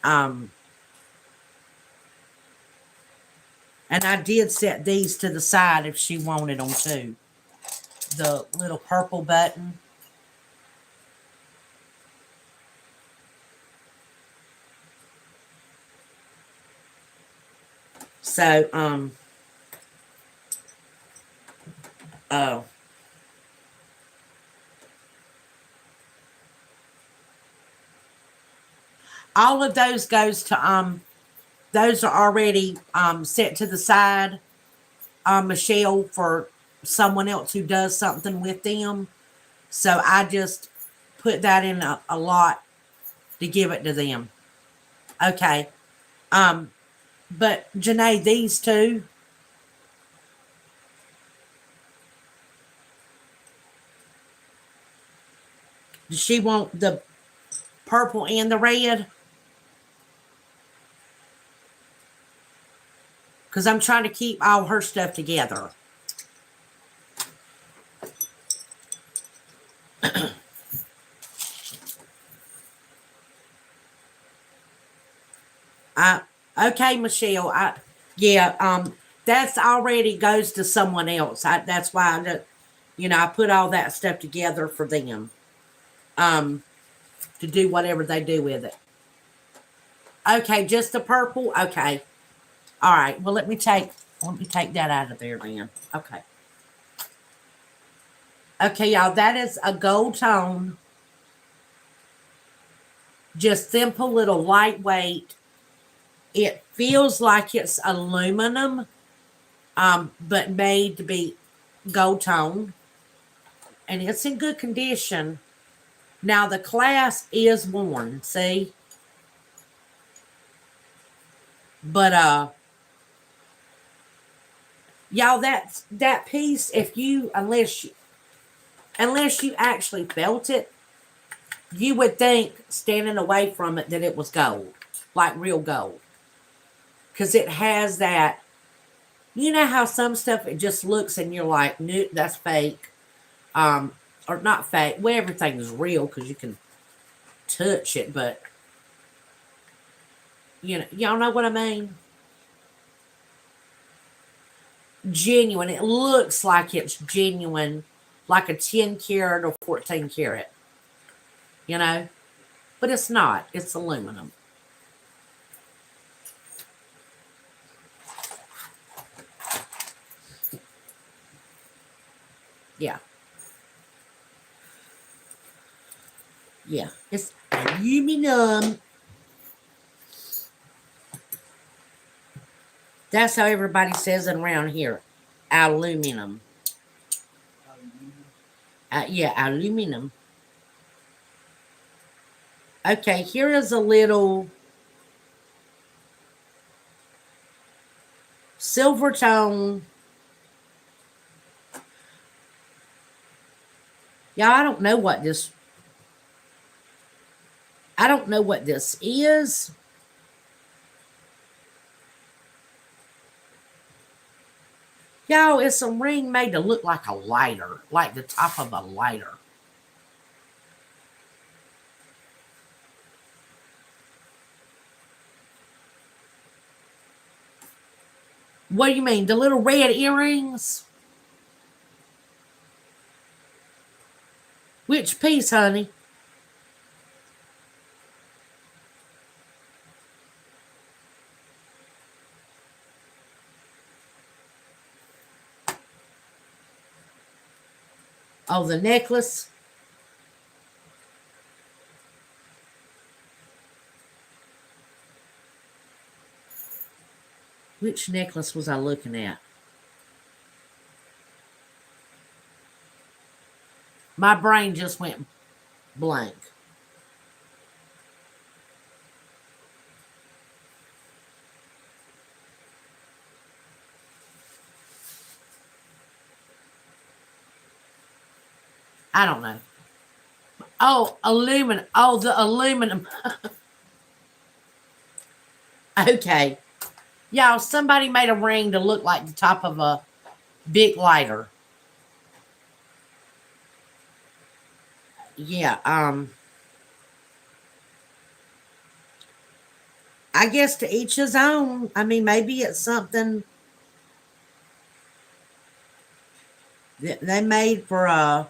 and I did set these to the side if she wanted them too. The little purple button. So, oh. All of those goes to, those are already, set to the side, Michelle, for someone else who does something with them. So I just put that in a lot to give it to them. Okay. But Janae, these two, does she want the purple and the red? Because I'm trying to keep all her stuff together. Okay, Michelle. That's already goes to someone else. That's why I put all that stuff together for them, to do whatever they do with it. Okay, just the purple. Okay, all right. Well, let me take that out of there, then. Okay. Okay, y'all. That is a gold tone. Just simple, little lightweight. It feels like it's aluminum, but made to be gold tone. And it's in good condition. Now the clasp is worn, see? But y'all, that piece, unless you actually felt it, you would think standing away from it that it was gold, like real gold. Because it has that, you know how some stuff it just looks and you're like, no, that's fake. Or not fake. Well, everything is real because you can touch it, but Y'all know what I mean? Genuine. It looks like it's genuine, like a 10 carat or 14 carat, you know? But it's not. It's aluminum. Yeah. Yeah. It's aluminum. That's how everybody says it around here. Aluminum. Yeah, aluminum. Okay, here is a little silver tone. Yeah, I don't know what this is. Y'all, it's a ring made to look like a lighter, like the top of a lighter. What do you mean? The little red earrings? Which piece, honey? Oh, the necklace? Which necklace was I looking at? My brain just went blank. I don't know. Oh, aluminum. Oh, the aluminum. Okay. Y'all, somebody made a ring to look like the top of a big lighter. Yeah, I guess to each his own. I mean, maybe it's something that they made for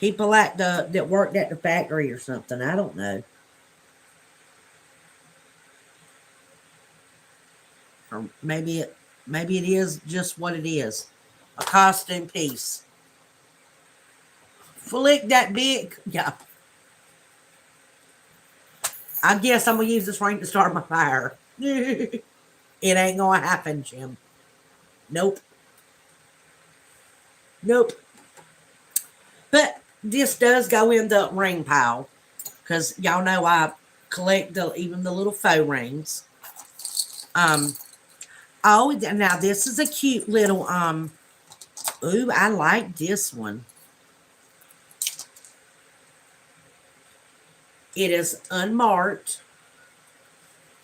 people that worked at the factory or something. I don't know. Or maybe it is just what it is. A costume piece. Flick that big. Yeah. I guess I'm gonna use this ring to start my fire. It ain't gonna happen, Jim. Nope. Nope. But this does go in the ring pile. Because y'all know I collect even the little faux rings. Um oh, now this is a cute little ooh, I like this one. It is unmarked,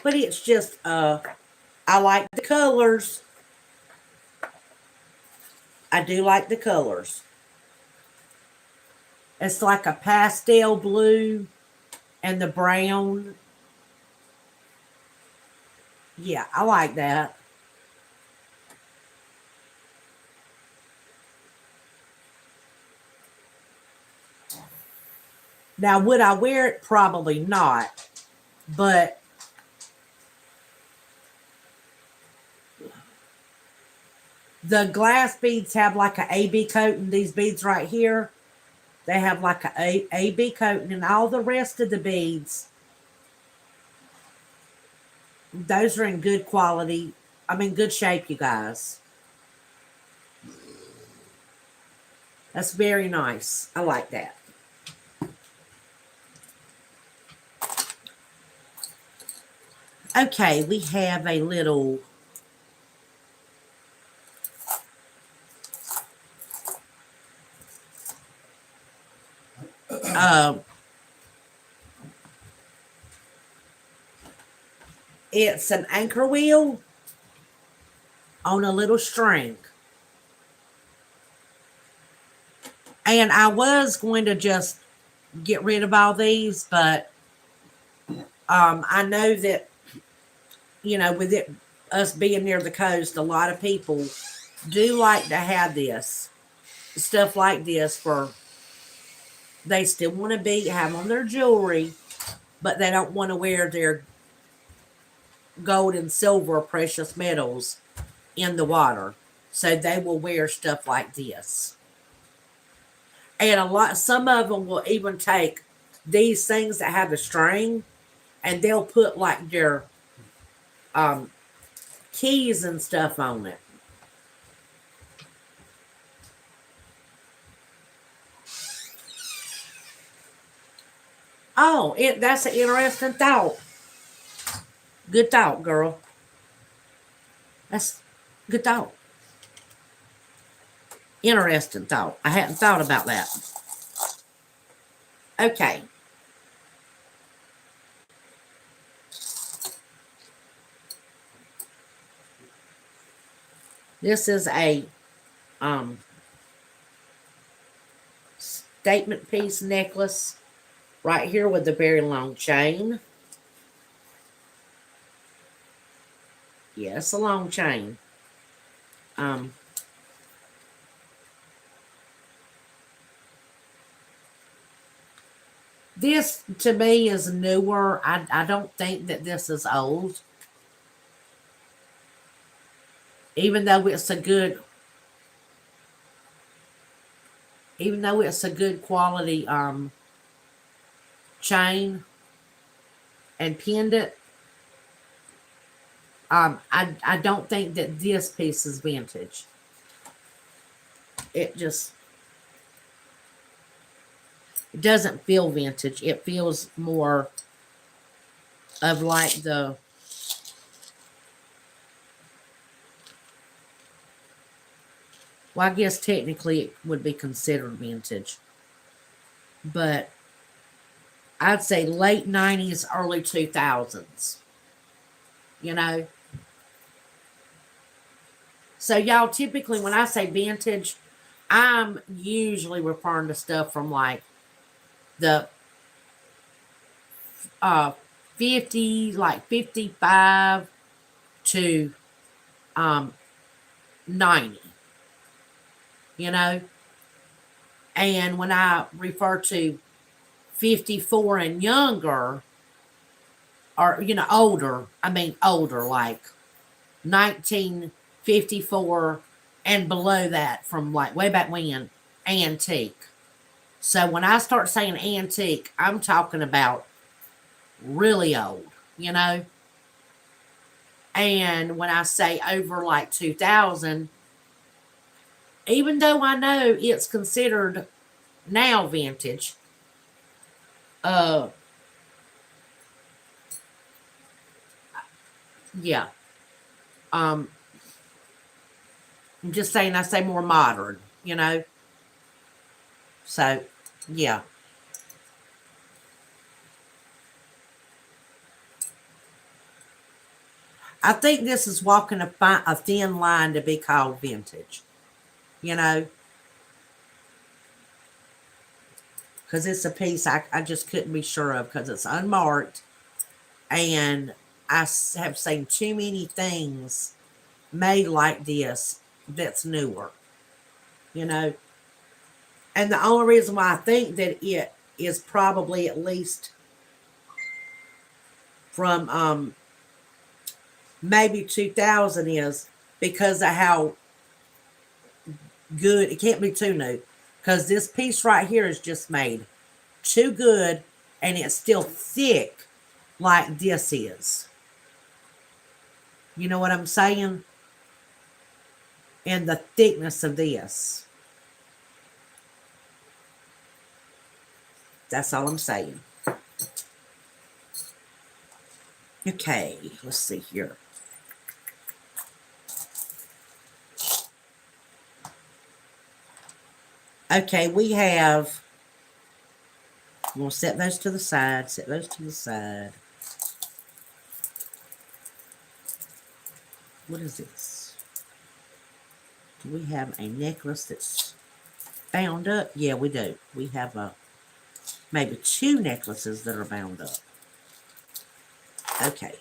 but it's just I like the colors. I do like the colors. It's like a pastel blue and the brown. Yeah, I like that. Now, would I wear it? Probably not. But the glass beads have like a AB coating. These beads right here, they have like a AB coating, and all the rest of the beads, those are in good quality. I mean, good shape, you guys. That's very nice. I like that. Okay, we have a little uh, it's an anchor wheel on a little string. And I was going to just get rid of all these, but I know that you know, with it us being near the coast, a lot of people do like to have this stuff like this for they still want to be have on their jewelry, but they don't want to wear their gold and silver precious metals in the water. So they will wear stuff like this. And some of them will even take these things that have a string and they'll put like their um, keys and stuff on it. Oh, that's an interesting thought. Good thought, girl. That's good thought. Interesting thought. I hadn't thought about that. Okay. This is a statement piece necklace right here with a very long chain. Yes, a long chain. This to me is newer. I don't think that this is old. Even though it's a good quality chain and pendant, I don't think that this piece is vintage. It doesn't feel vintage. It feels more of like the well, I guess technically it would be considered vintage. But I'd say late 90s, early 2000s. You know? So, y'all, typically when I say vintage, I'm usually referring to stuff from like the 50, like 55 to 90. You know? And when I refer to 54 and younger, or, you know, older, I mean older, like 1954 and below that, from like way back when, antique. So when I start saying antique, I'm talking about really old, you know? And when I say over like 2000, even though I know it's considered now vintage, yeah. I'm just saying I say more modern, you know? So, yeah. I think this is walking a thin line to be called vintage, you know? Because it's a piece I just couldn't be sure of because it's unmarked. And I have seen too many things made like this that's newer, you know? And the only reason why I think that it is probably at least from maybe 2000 is because of how good it can't be too new. Because this piece right here is just made too good and it's still thick like this is. You know what I'm saying? And the thickness of this. That's all I'm saying. Okay, let's see here. Okay, we have, I'm going to set those to the side, set those to the side. What is this? Do we have a necklace that's bound up? Yeah, we do. We have maybe 2 necklaces that are bound up. Okay.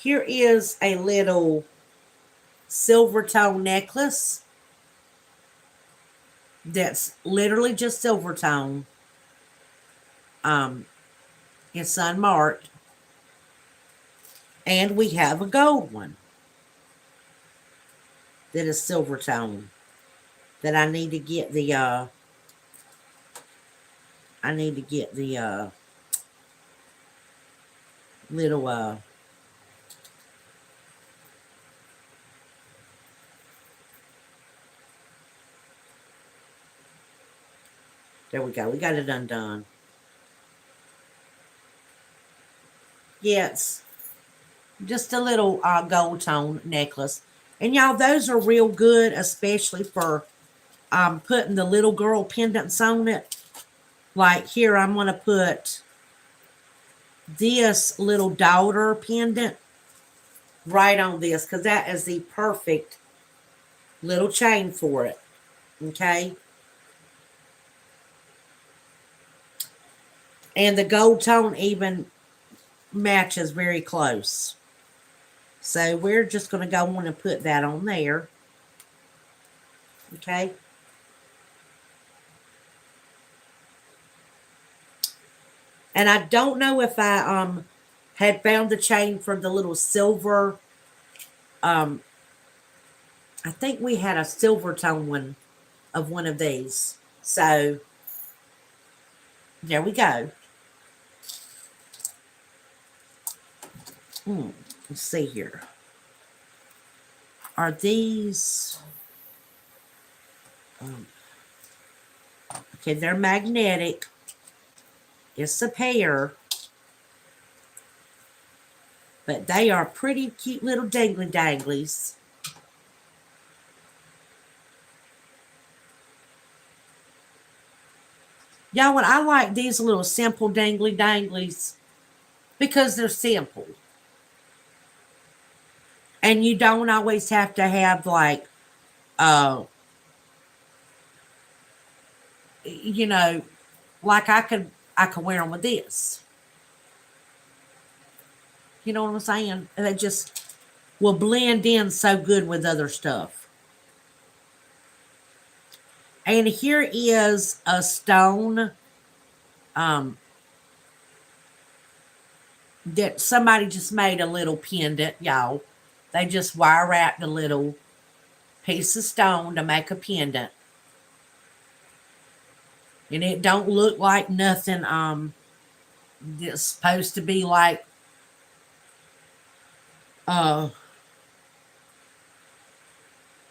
Here is a little silver tone necklace that's literally just silver tone. It's unmarked. And we have a gold one that is silver tone that I need to get the little there we go. We got it undone. Yeah, it's just a little gold tone necklace. And y'all, those are real good, especially for putting the little girl pendants on it. Like here, I'm going to put this little daughter pendant right on this because that is the perfect little chain for it. Okay. And the gold tone even matches very close. So we're just going to go on and put that on there. Okay. And I don't know if I had found the chain for the little silver. I think we had a silver tone one of one of these. So there we go. Let's see here. Are these... okay, they're magnetic. It's a pair. But they are pretty cute little dangly danglies. Y'all, what I like these little simple dangly danglies because they're simple. And you don't always have to have like, you know, like I could wear them with this. You know what I'm saying? And they just will blend in so good with other stuff. And here is a stone that somebody just made a little pendant, y'all. They just wire wrapped a little piece of stone to make a pendant. And it don't look like nothing that's supposed to be like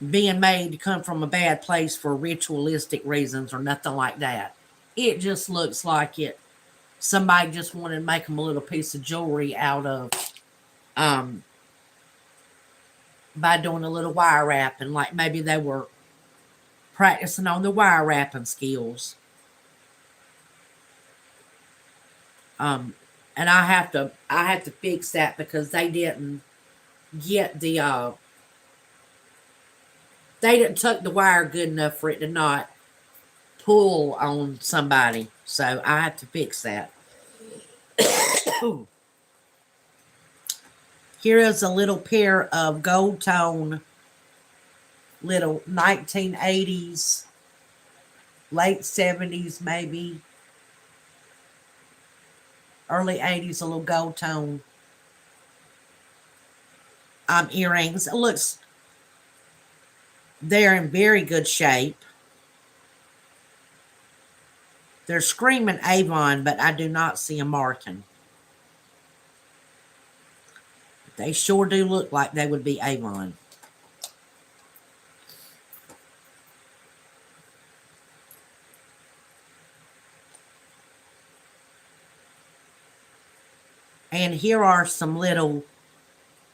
being made to come from a bad place for ritualistic reasons or nothing like that. It just looks like it. Somebody just wanted to make them a little piece of jewelry out of by doing a little wire wrapping, like maybe they were practicing on the wire wrapping skills. And I have to fix that because they didn't get the they didn't tuck the wire good enough for it to not pull on somebody. So I have to fix that. Here is a little pair of gold tone little 1980s, late 70s maybe, early 80s, a little gold tone earrings. It looks, they're in very good shape. They're screaming Avon, but I do not see a marking. They sure do look like they would be Avon. And here are some little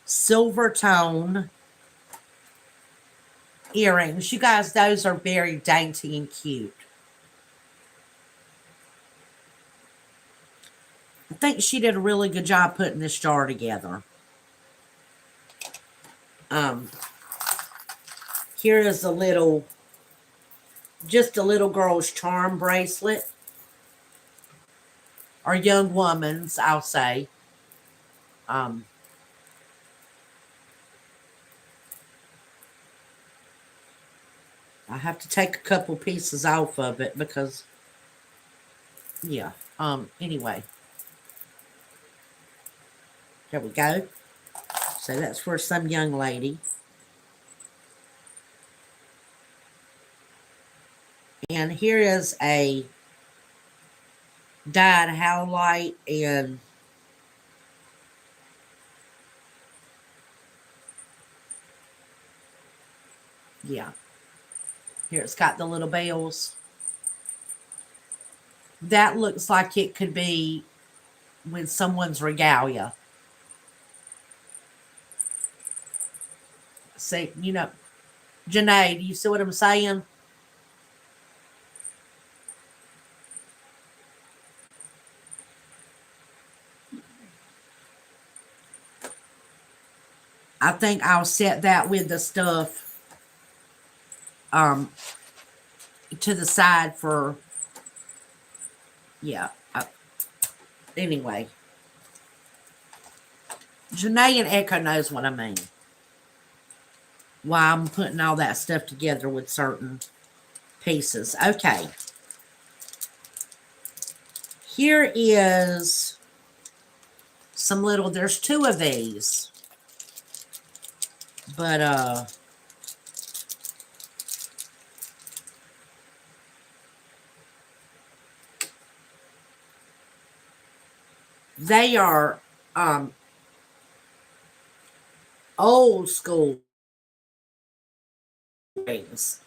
silver tone earrings. You guys, those are very dainty and cute. I think she did a really good job putting this jar together. Here is a little, just a little girl's charm bracelet. Or young woman's, I'll say. I have to take a couple pieces off of it because, yeah. Anyway. There we go. So that's for some young lady. And here is a dyed howlite and yeah. Here it's got the little bells. That looks like it could be with someone's regalia. See, Janae, do you see what I'm saying? I think I'll set that with the stuff um to the side for yeah. Anyway, Janae and Echo knows what I mean. Why I'm putting all that stuff together with certain pieces. Okay. Here is some little, there's two of these. But they are old school rings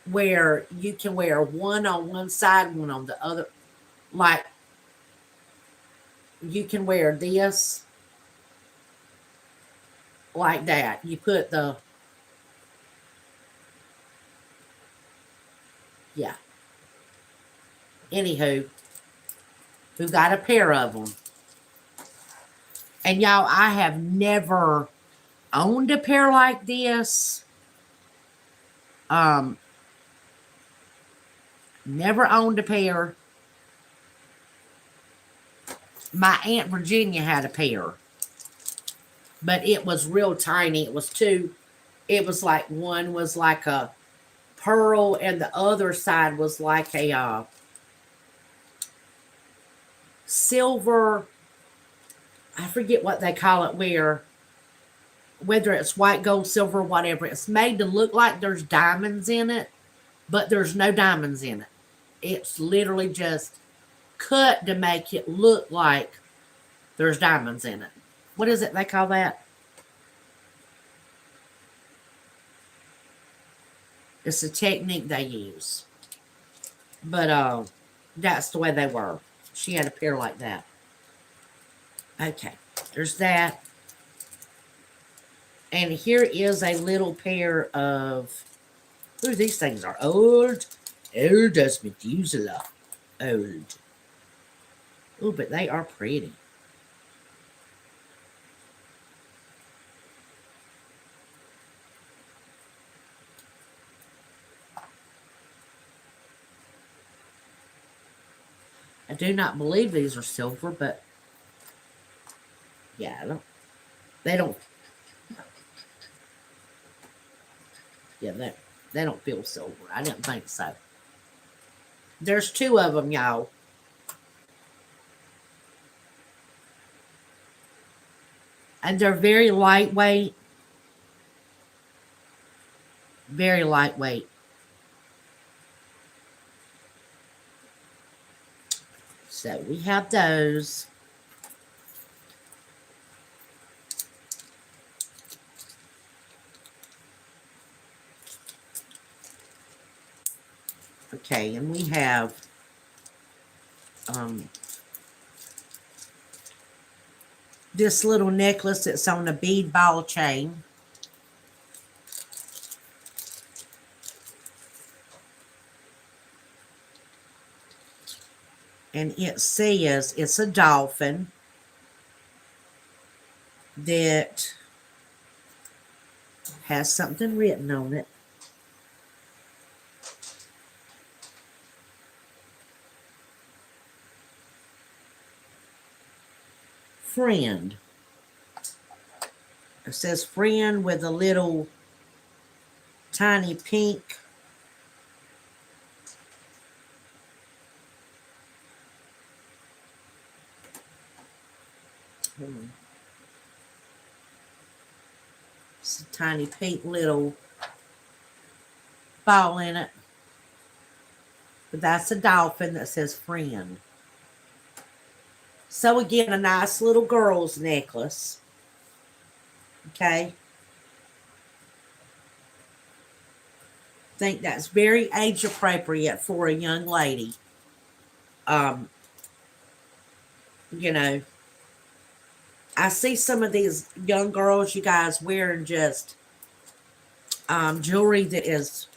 where you can wear one on one side, one on the other. Like you can wear this like that. You put the, yeah. Anywho, who got a pair of them. And y'all, I have never owned a pair like this. Never owned a pair. My Aunt Virginia had a pair. But it was real tiny. It was two. It was like one was like a pearl and the other side was like a silver. I forget what they call it whether it's white, gold, silver, whatever. It's made to look like there's diamonds in it, but there's no diamonds in it. It's literally just cut to make it look like there's diamonds in it. What is it they call that? It's a technique they use. But that's the way they were. She had a pair like that. Okay, there's that. And here is a little pair of, ooh, these things are old. Old as Methuselah. Old. Oh, but they are pretty. I do not believe these are silver, but yeah, they don't, yeah, they don't feel silver. I didn't think so. There's two of them, y'all. And they're very lightweight. Very lightweight. So we have those. Okay, and we have this little necklace that's on a bead ball chain. And it says it's a dolphin that has something written on it. Friend. It says friend with a little tiny pink It's a tiny pink little ball in it. But that's a dolphin that says friend. So again, a nice little girl's necklace. Okay. Think that's very age appropriate for a young lady. Um, you know, I see some of these young girls, you guys, wearing just jewelry that is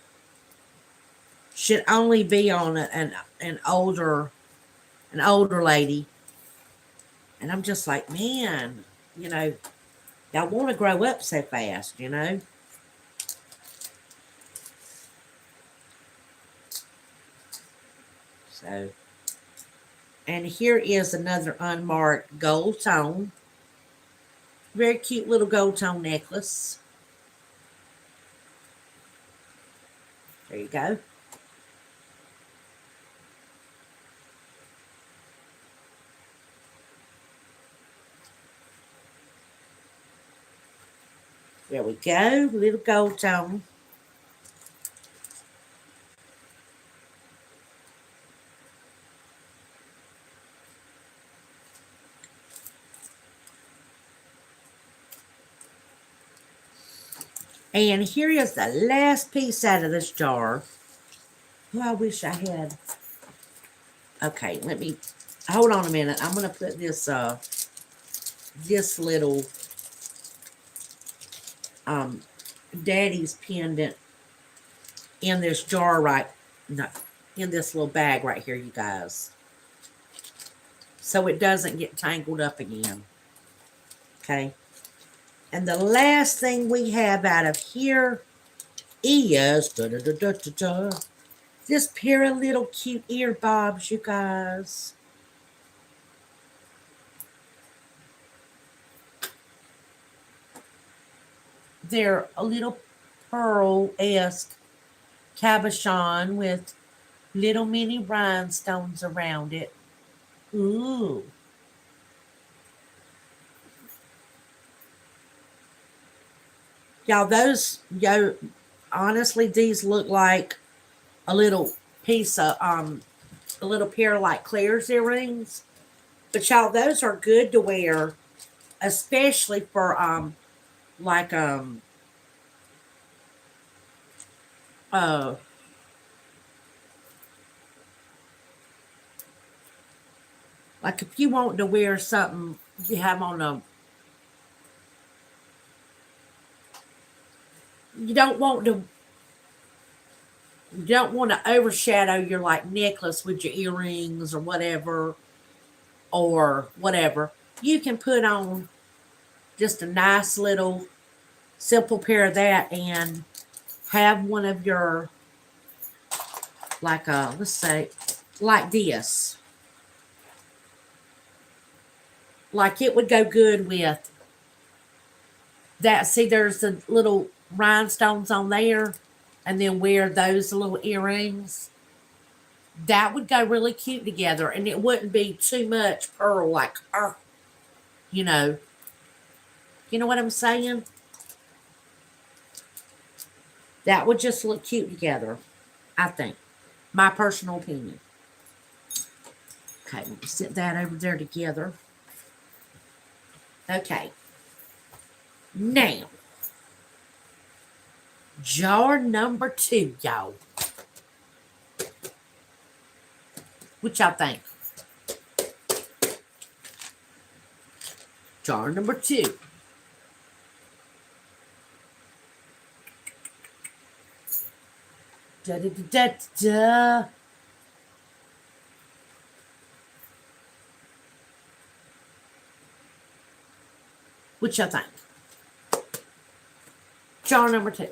should only be on an older lady, and I'm just like, man, you know, y'all want to grow up so fast, you know. So, and here is another unmarked gold tone, very cute little gold tone necklace. There you go. There we go, little gold tone. And here is the last piece out of this jar. Oh, I wish I had. Okay, let me hold on a minute. I'm gonna put this little daddy's pendant in this jar right, no, in this little bag right here, you guys, so it doesn't get tangled up again. Okay, and the last thing we have out of here is this pair of little cute ear bobs, you guys. They're a little pearl-esque cabochon with little mini rhinestones around it. Ooh. Y'all, honestly, these look like a little piece of, a little pair of like Claire's earrings. But y'all, those are good to wear, especially for, like, uh, like if you want to wear something, you have on you don't want to you don't want to overshadow your like necklace with your earrings or whatever. You can put on just a nice little simple pair of that and have one of your, like, let's say, like this. Like it would go good with that. See, there's the little rhinestones on there, and then wear those little earrings. That would go really cute together, and it wouldn't be too much pearl, like, you know, you know what I'm saying? That would just look cute together, I think. My personal opinion. Okay, let me sit that over there together. Okay. Now, jar number 2, y'all. What y'all think? Jar number 2. Da da da da da. What y'all think? Jar number 2.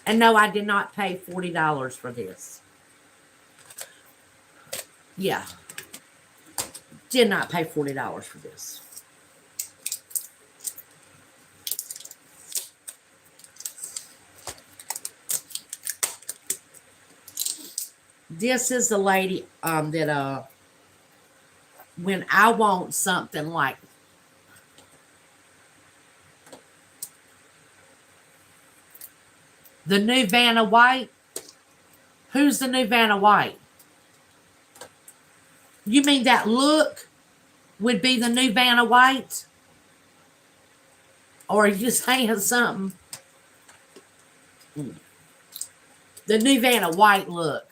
And no, I did not pay $40 for this. Yeah. Did not pay $40 for this. This is the lady that when I want something like The new Vanna White? Who's the new Vanna White? You mean that look would be the new Vanna White? Or are you just saying something? The new Vanna White look.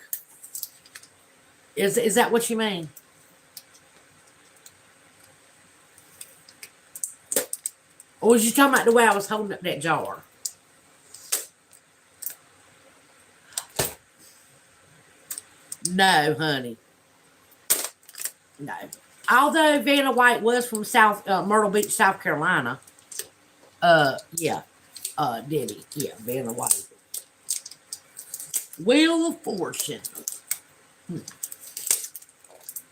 Is that what you mean? Or was you talking about the way I was holding up that jar? No, honey. No. Although Vanna White was from Myrtle Beach, South Carolina. Yeah. Did he? Yeah, Vanna White. Wheel of Fortune.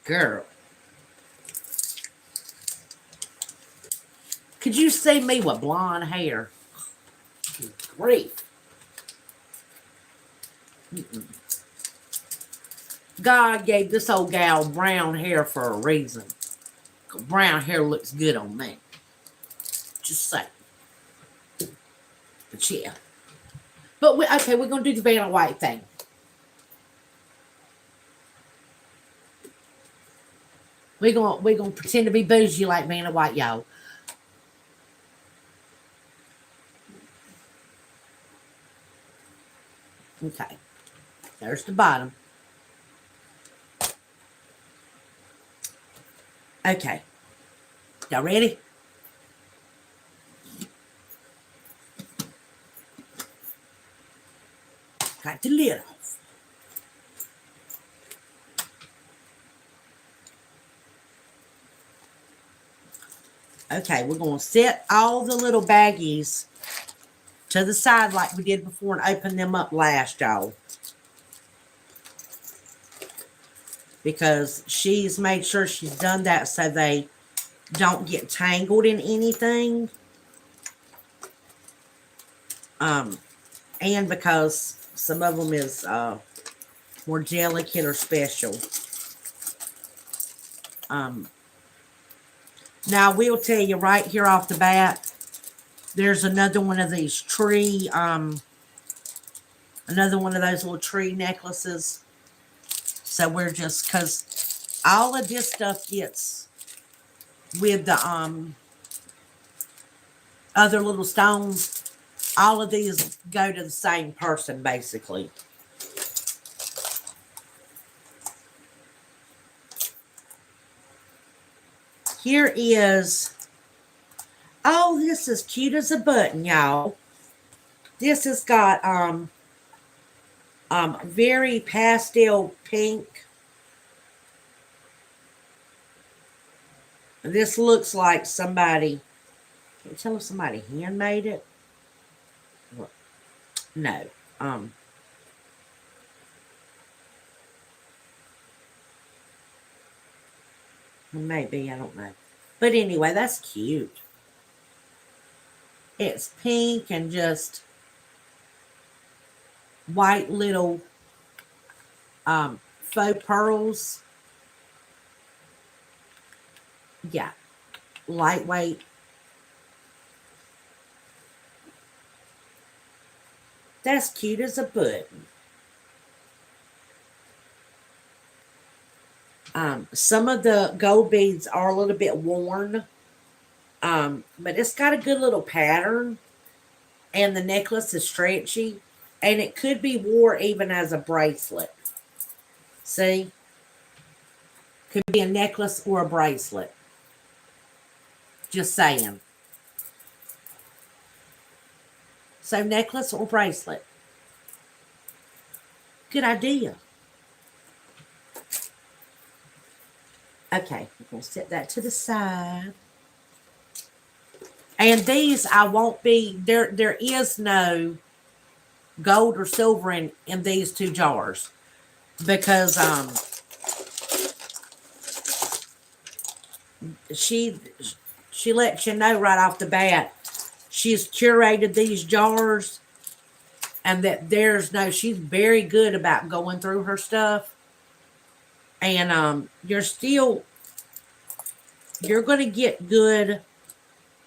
Girl. Could you see me with blonde hair? Grief. God gave this old gal brown hair for a reason. Brown hair looks good on me. Just saying. But yeah. But okay, we're gonna do the Vanna White thing. We're gonna pretend to be bougie like Vanna White, y'all. Okay. There's the bottom. Okay. Y'all ready? Got the lid off. Okay, we're going to set all the little baggies to the side like we did before and open them up last, y'all. Because she's made sure she's done that so they don't get tangled in anything. And because some of them is more delicate or special. Now, I will tell you right here off the bat, there's another one of these tree, another one of those little tree necklaces. So we're just, because all of this stuff gets with the other little stones. All of these go to the same person, basically. Here is, oh, this is cute as a button, y'all. This has got very pastel pink. This looks like somebody, can you tell if somebody handmade it? No. Maybe, I don't know. But anyway, that's cute. It's pink and just white little faux pearls. Yeah. Lightweight. That's cute as a button. Some of the gold beads are a little bit worn. But it's got a good little pattern. And the necklace is stretchy. And it could be worn even as a bracelet. See? Could be a necklace or a bracelet. Just saying. So necklace or bracelet. Good idea. Okay, we're going to set that to the side. And these I won't be, there is no gold or silver in these two jars. Because she lets you know right off the bat. She's curated these jars. And that she's very good about going through her stuff. And you're going to get good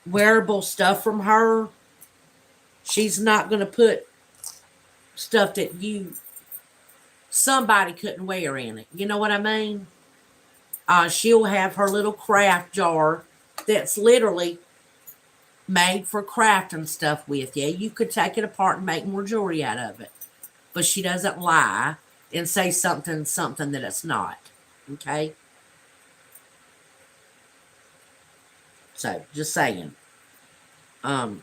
wearable stuff from her. She's not going to put stuff that somebody couldn't wear in it. You know what I mean? She'll have her little craft jar that's literally made for crafting stuff with. Yeah, you could take it apart and make more jewelry out of it. But she doesn't lie and say something that it's not. Okay? So, just saying. And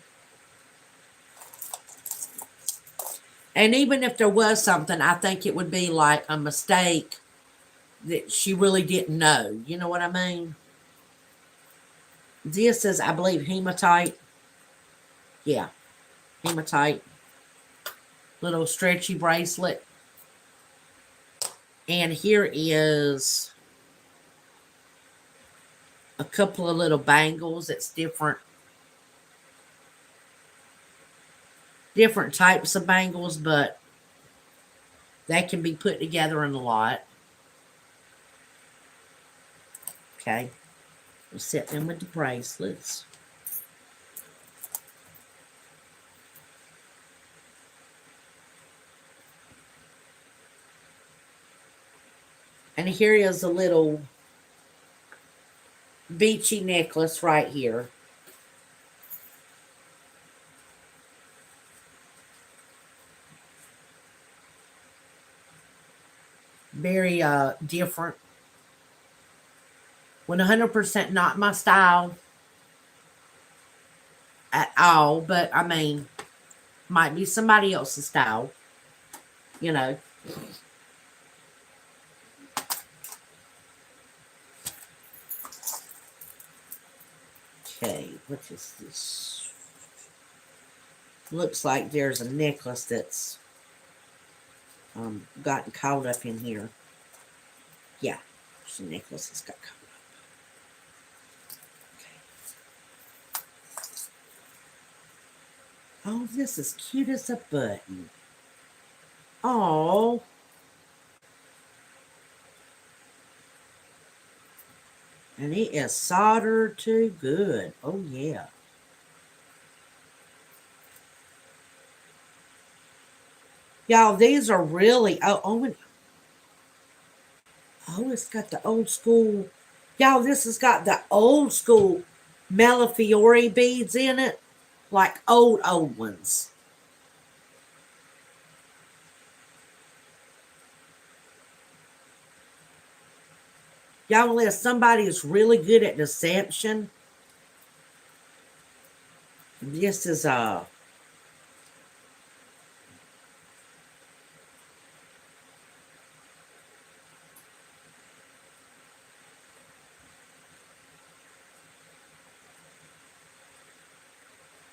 even if there was something, I think it would be like a mistake that she really didn't know. You know what I mean? This is, I believe, hematite. Yeah, hematite. Little stretchy bracelet. And here is a couple of little bangles. It's different types of bangles, but they can be put together in a lot. Okay. We'll set them with the bracelets. And here is a little beachy necklace right here. Very different. 100% not my style at all, but I mean, might be somebody else's style, you know. Okay, what is this? Looks like there's a necklace that's gotten caught up in here. Yeah, there's a necklace that's got caught up. Oh, this is cute as a button. Oh. And it is soldered to good. Oh, yeah. Y'all, these are really, it's got the old school. Y'all, this has got the old school Malefiore beads in it. Like old ones. Y'all, unless somebody is really good at deception, this is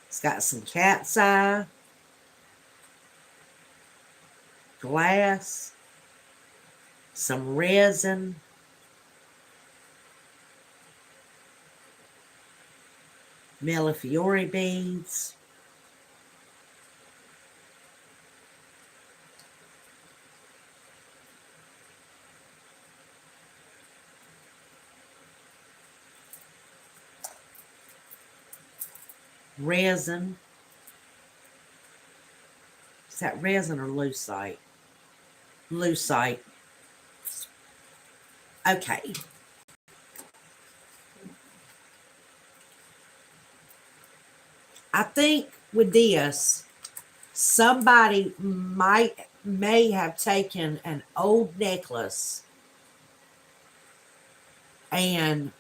it's got some cat's eye, glass, some resin, Malefiore beads. Resin. Is that resin or lucite? Lucite. Okay. I think with this, somebody may have taken an old necklace and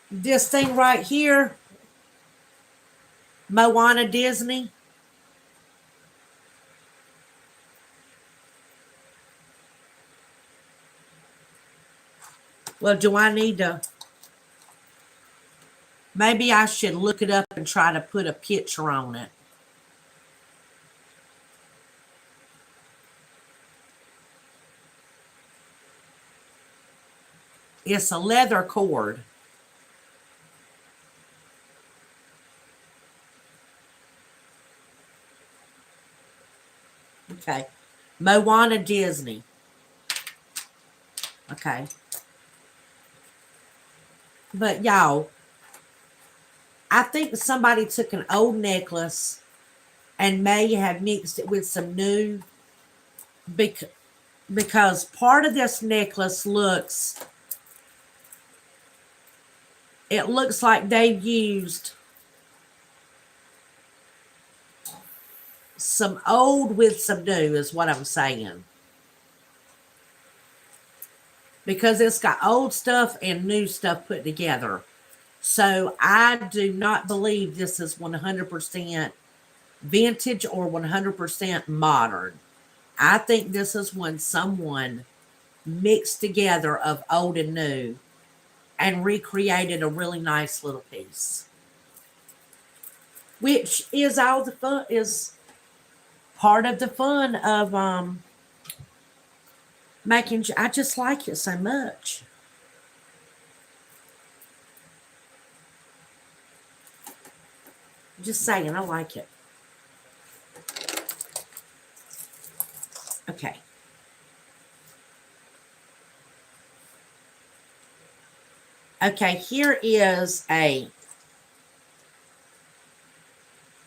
this thing right here, Moana Disney. Well, do I need to? Maybe I should look it up and try to put a picture on it. It's a leather cord. Okay. Moana Disney. Okay. But y'all, I think somebody took an old necklace and may have mixed it with some new bec- because part of this necklace looks like they've used some old with some new is what I'm saying. Because it's got old stuff and new stuff put together. So I do not believe this is 100% vintage or 100% modern. I think this is when someone mixed together of old and new and recreated a really nice little piece. Which is all the fun is part of the fun of making I just like it so much. Just saying, I like it. Okay. Okay, here is a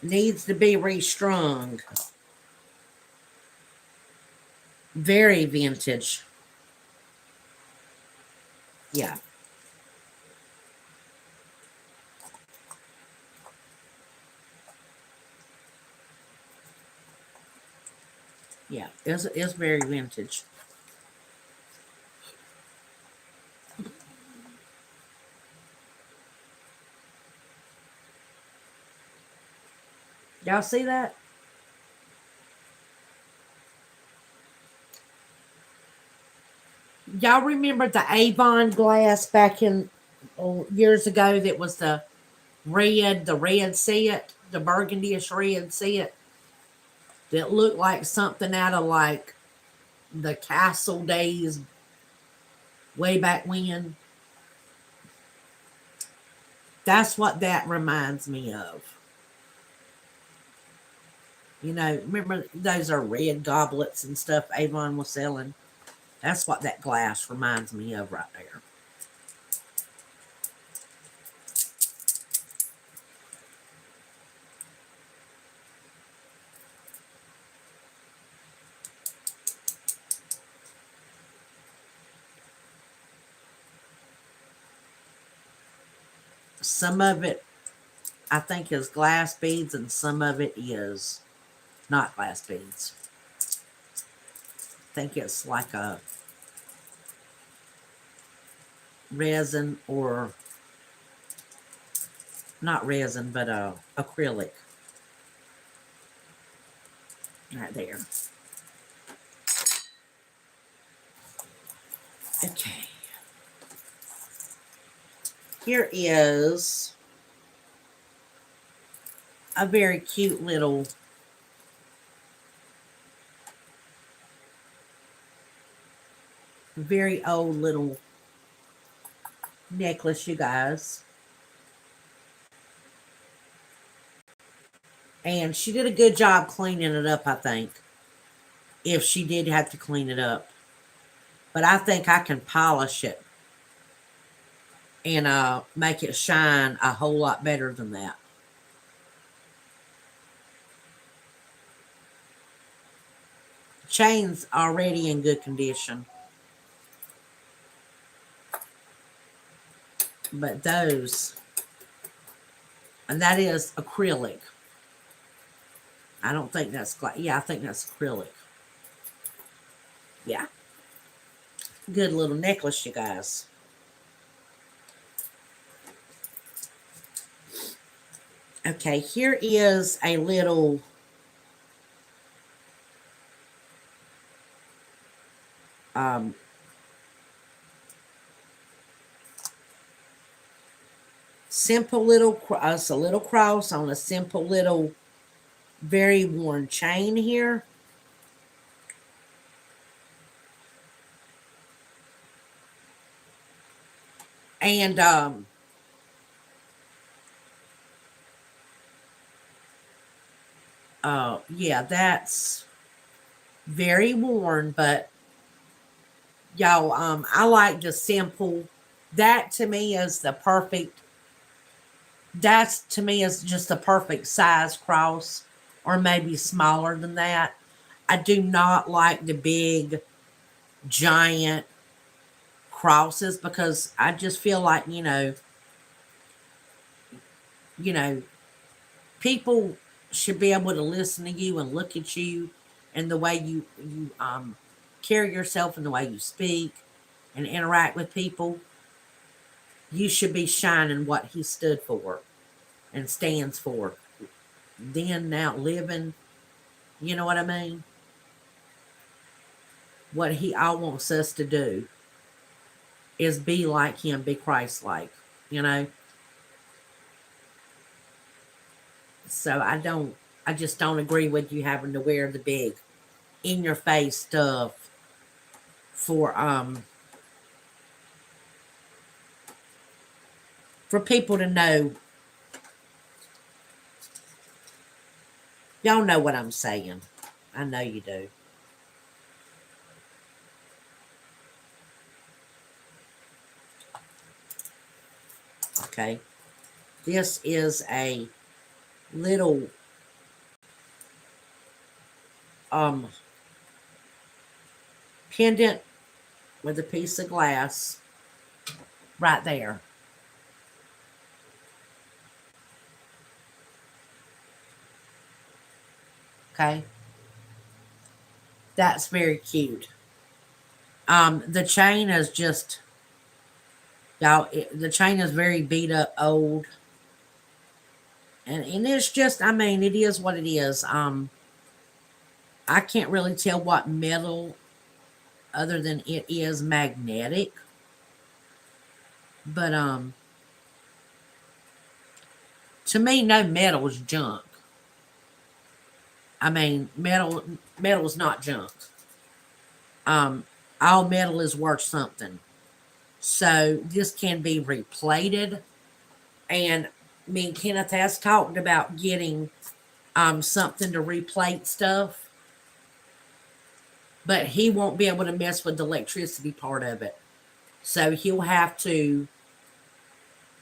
needs to be restrung. Very vintage. Yeah. Yeah. It's very vintage. Y'all see that? Y'all remember the Avon glass back in years ago that was the red set, the burgundyish red set that looked like something out of like the castle days way back when. That's what that reminds me of. You know, remember those are red goblets and stuff Avon was selling? That's what that glass reminds me of right there. Some of it, I think, is glass beads, and some of it is not glass beads. I think it's like a resin or not resin, but acrylic. Right there. Okay. Here is a very cute little very old little necklace, you guys. And she did a good job cleaning it up, I think. If she did have to clean it up. But I think I can polish it and make it shine a whole lot better than that. Chain's already in good condition. But those, and that is acrylic. I don't think that's glass. Yeah, I think that's acrylic. Yeah. Good little necklace, you guys. Okay, here is a little um, simple little, it's a little cross on a simple little, very worn chain here. And yeah, that's very worn, but y'all, I like just simple That to me is the perfect, that's to me is just the perfect size cross, or maybe smaller than that. I do not like the big giant crosses because I just feel like, you know, people should be able to listen to you and look at you and the way you carry yourself and the way you speak and interact with people. You should be shining what he stood for and stands for. Then now living, you know what I mean? What he all wants us to do is be like him, be Christ like, you know? So I just don't agree with you having to wear the big in your face stuff for people to know. Y'all know what I'm saying. I know you do. Okay. This is a little um pendant with a piece of glass right there. Okay. That's very cute. The chain is just y'all. The chain is very beat up, old, and it's just. I mean, it is what it is. I can't really tell what metal, other than it is magnetic. But to me, no metal is junk. I mean, metal is not junk. Um, all metal is worth something. So this can be replated. And me and Kenneth has talked about getting something to replate stuff, but he won't be able to mess with the electricity part of it. So he'll have to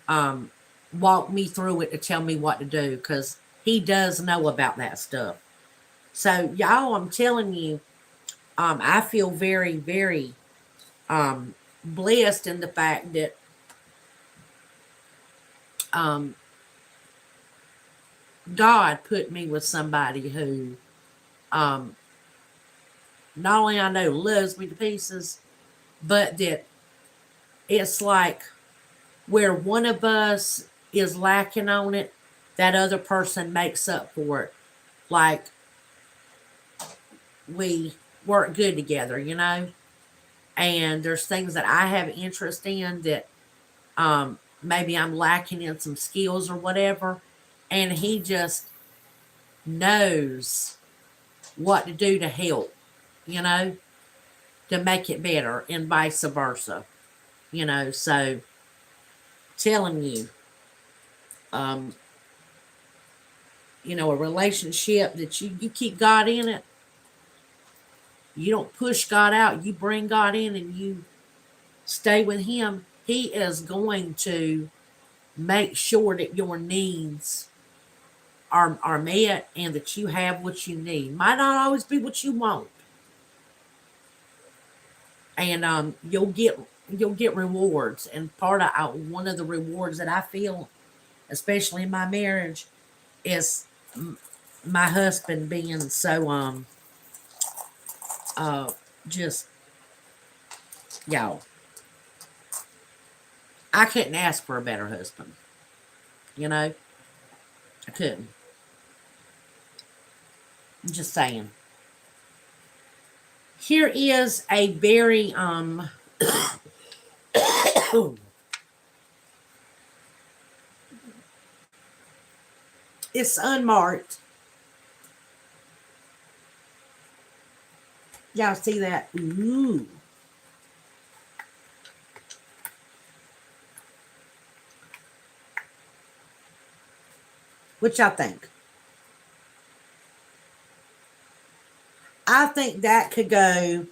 um, walk me through it to tell me what to do because he does know about that stuff. So y'all, I'm telling you, I feel very, very blessed in the fact that um, God put me with somebody who um, not only I know loves me to pieces, but that it's like where one of us is lacking on it, that other person makes up for it. Like we work good together, you know? And there's things that I have interest in that maybe I'm lacking in some skills or whatever. And he just knows what to do to help, you know, to make it better and vice versa, you know. So telling you, um, a relationship that you keep God in it, you don't push God out, you bring God in and you stay with him, he is going to make sure that your needs are met and that you have what you need. Might not always be what you want. And you'll get rewards. And part of one of the rewards that I feel, especially in my marriage, is my husband being so uh just y'all. I couldn't ask for a better husband. You know, I couldn't. I'm just saying. Here is a very it's unmarked. Y'all see that? Ooh. What y'all think? I think that could go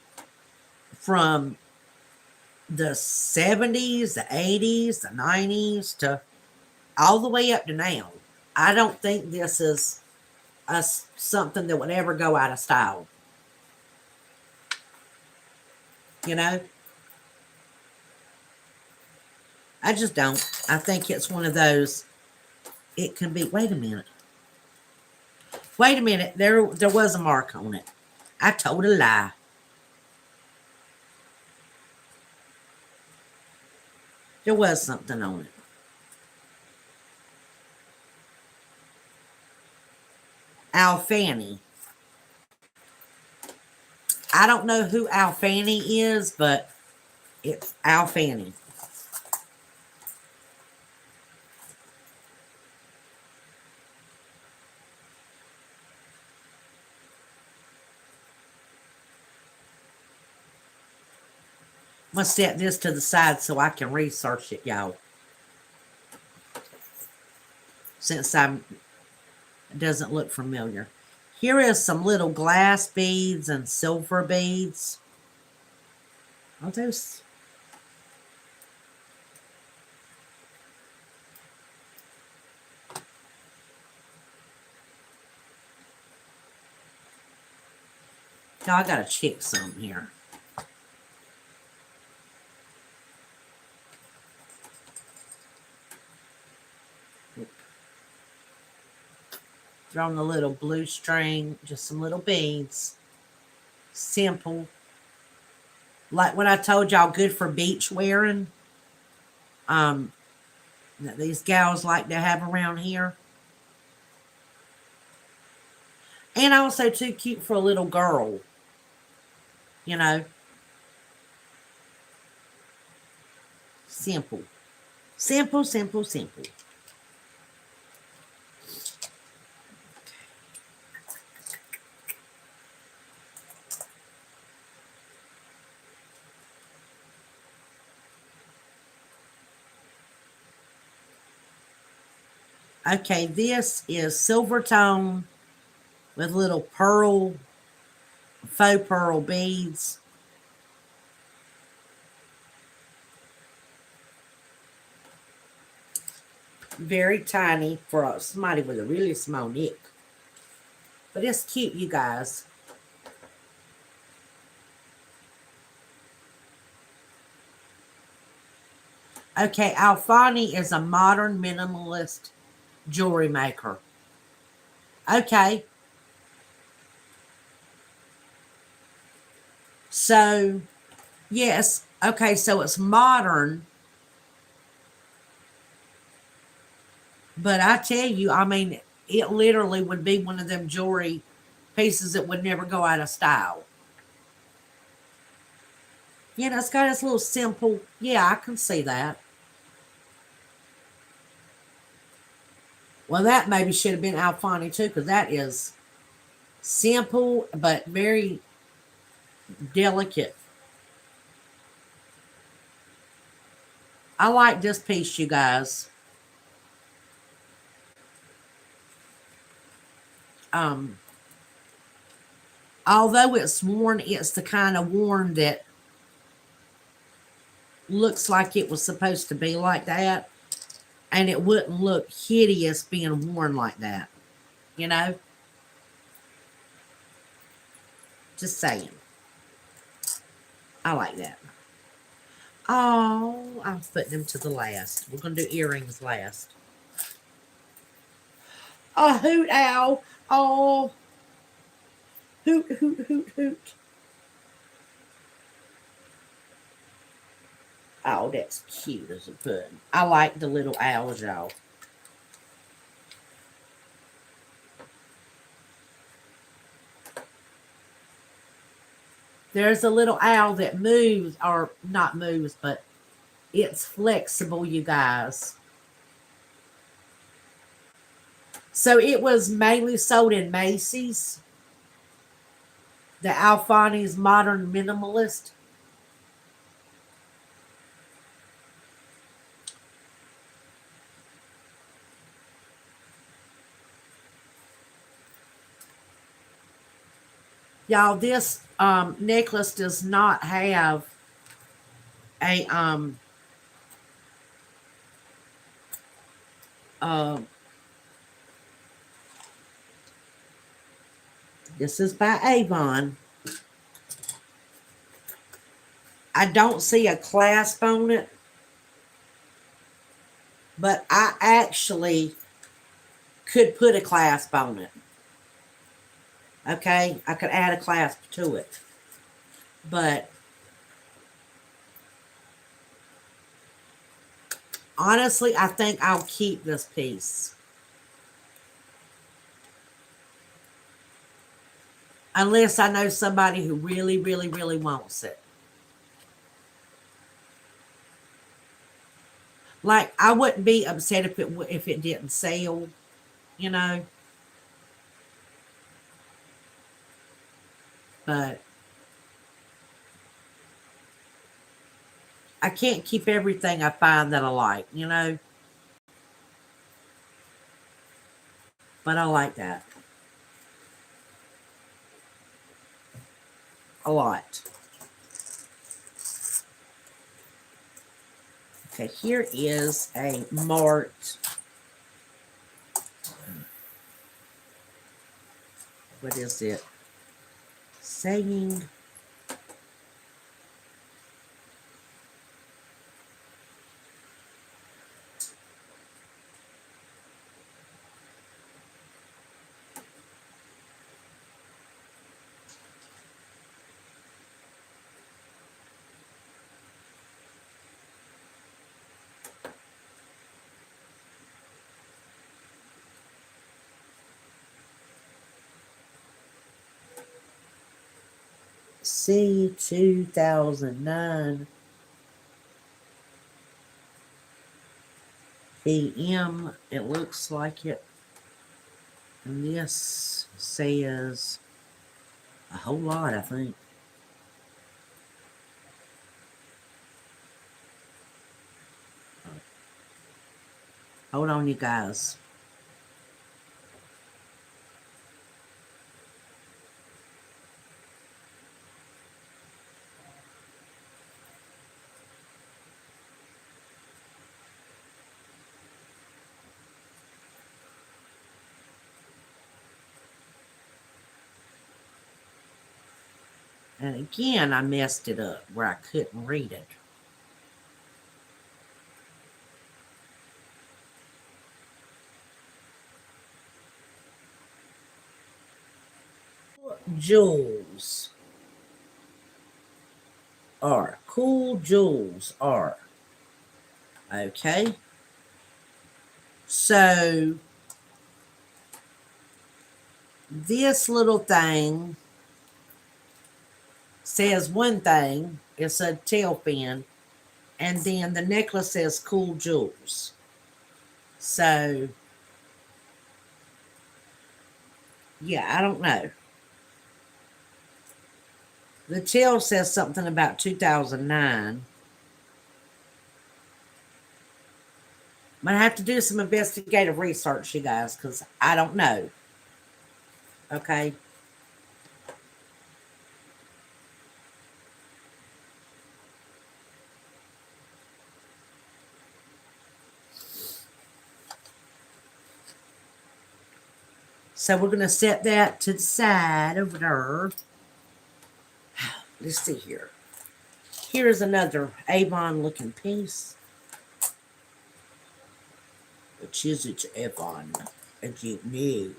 from the 70s, the 80s, the 90s, to all the way up to now. I don't think this is something that would ever go out of style. You know? I just don't. I think it's one of those, it can be, wait a minute. Wait a minute, there was a mark on it. I told a lie. There was something on it. Alfani. I don't know who Alfani is, but it's Alfani. I'm going to set this to the side so I can research it, y'all. Since it doesn't look familiar. Here is some little glass beads and silver beads. Are those? No, I gotta check some here. Thrown a little blue string, just some little beads. Simple. Like what I told y'all, good for beach wearing. That these gals like to have around here. And also too cute for a little girl. You know. Simple. Simple, simple, simple. Okay, this is silver tone with little faux pearl beads. Very tiny for somebody with a really small neck. But it's cute, you guys. Okay, Alfani is a modern minimalist jewelry maker. Okay. So, yes. Okay, so it's modern. But I tell you, I mean, it literally would be one of them jewelry pieces that would never go out of style. You know, it's got this little simple, yeah, I can see that. Well, that maybe should have been Alfani too, because that is simple but very delicate. I like this piece, you guys. Although it's worn, it's the kind of worn that looks like it was supposed to be like that. And it wouldn't look hideous being worn like that. You know? Just saying. I like that. Oh, I'm putting them to the last. We're going to do earrings last. Oh, hoot owl. Oh. Hoot, hoot, hoot, hoot. Oh, that's cute as a pudding. I like the little owls, y'all. There's a little owl that moves, or not moves, but it's flexible, you guys. So it was mainly sold in Macy's. The Alfani's Modern Minimalist. Y'all, this necklace does not have a uh, this is by Avon. I don't see a clasp on it, but I actually could put a clasp on it. Okay, I could add a clasp to it. But honestly, I think I'll keep this piece. Unless I know somebody who really, really, really wants it. Like, I wouldn't be upset if it didn't sell, you know. But I can't keep everything I find that I like, you know. But I like that a lot. Okay, here is a Mart. What is it? Saying C 2009 PM. It looks like it. And this says a whole lot, I think. Hold on, you guys. And again, I messed it up where I couldn't read it. Jewels are cool. Jewels are okay. So this little thing says one thing. It's a tail fin, and then the necklace says cool jewels. So yeah, I don't know. The tail says something about 2009. I'm gonna have to do some investigative research, you guys, because I don't know. Okay. So we're gonna set that to the side over there. Let's see here. Here's another Avon looking piece. Which is it, Avon? As you knew.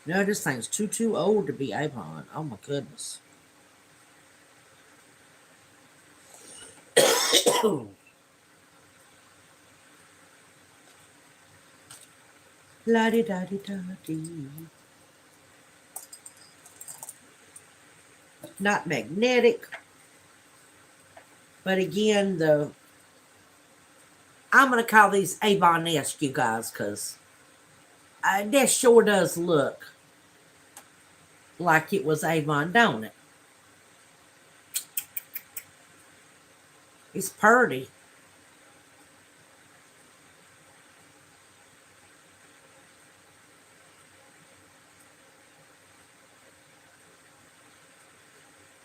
No, this thing's too old to be Avon. Oh my goodness. La di da di da di. Not magnetic. But again, I'm gonna call these Avon-esque, you guys, because this sure does look like it was Avon, don't it? It's pretty.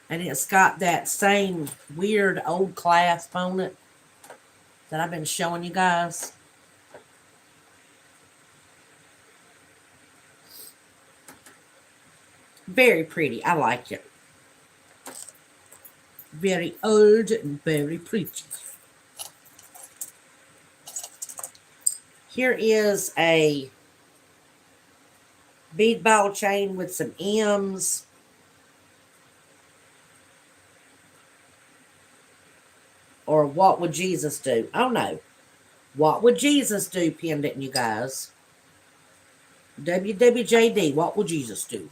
And it's got that same weird old clasp on it that I've been showing you guys. Very pretty. I like it. Very old and very pretty. Here is a bead ball chain with some M's. Or what would Jesus do? Oh no. What would Jesus do pendant, you guys? WWJD, what would Jesus do?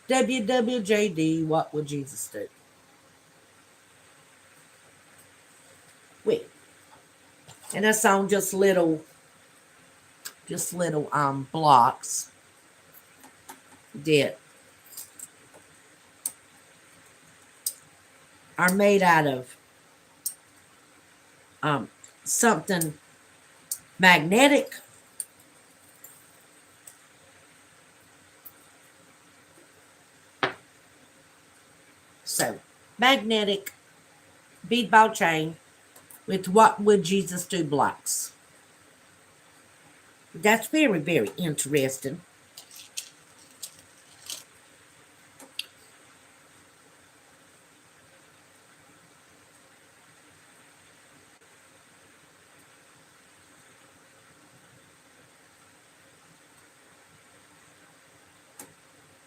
WWJD, what would Jesus do? Wait. And that's on just little blocks that are made out of something magnetic. So, magnetic bead ball chain with what would Jesus do blocks. That's very, very interesting.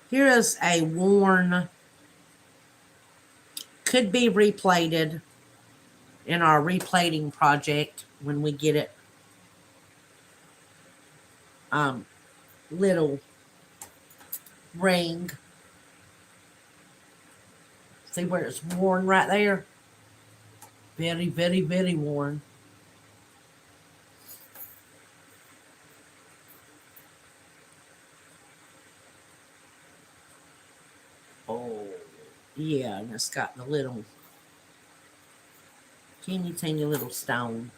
Here is a worn, could be replated in our replating project when we get it. Little ring. See where it's worn right there? Very, very, very worn. Oh, yeah, and it's got the little teeny little stone.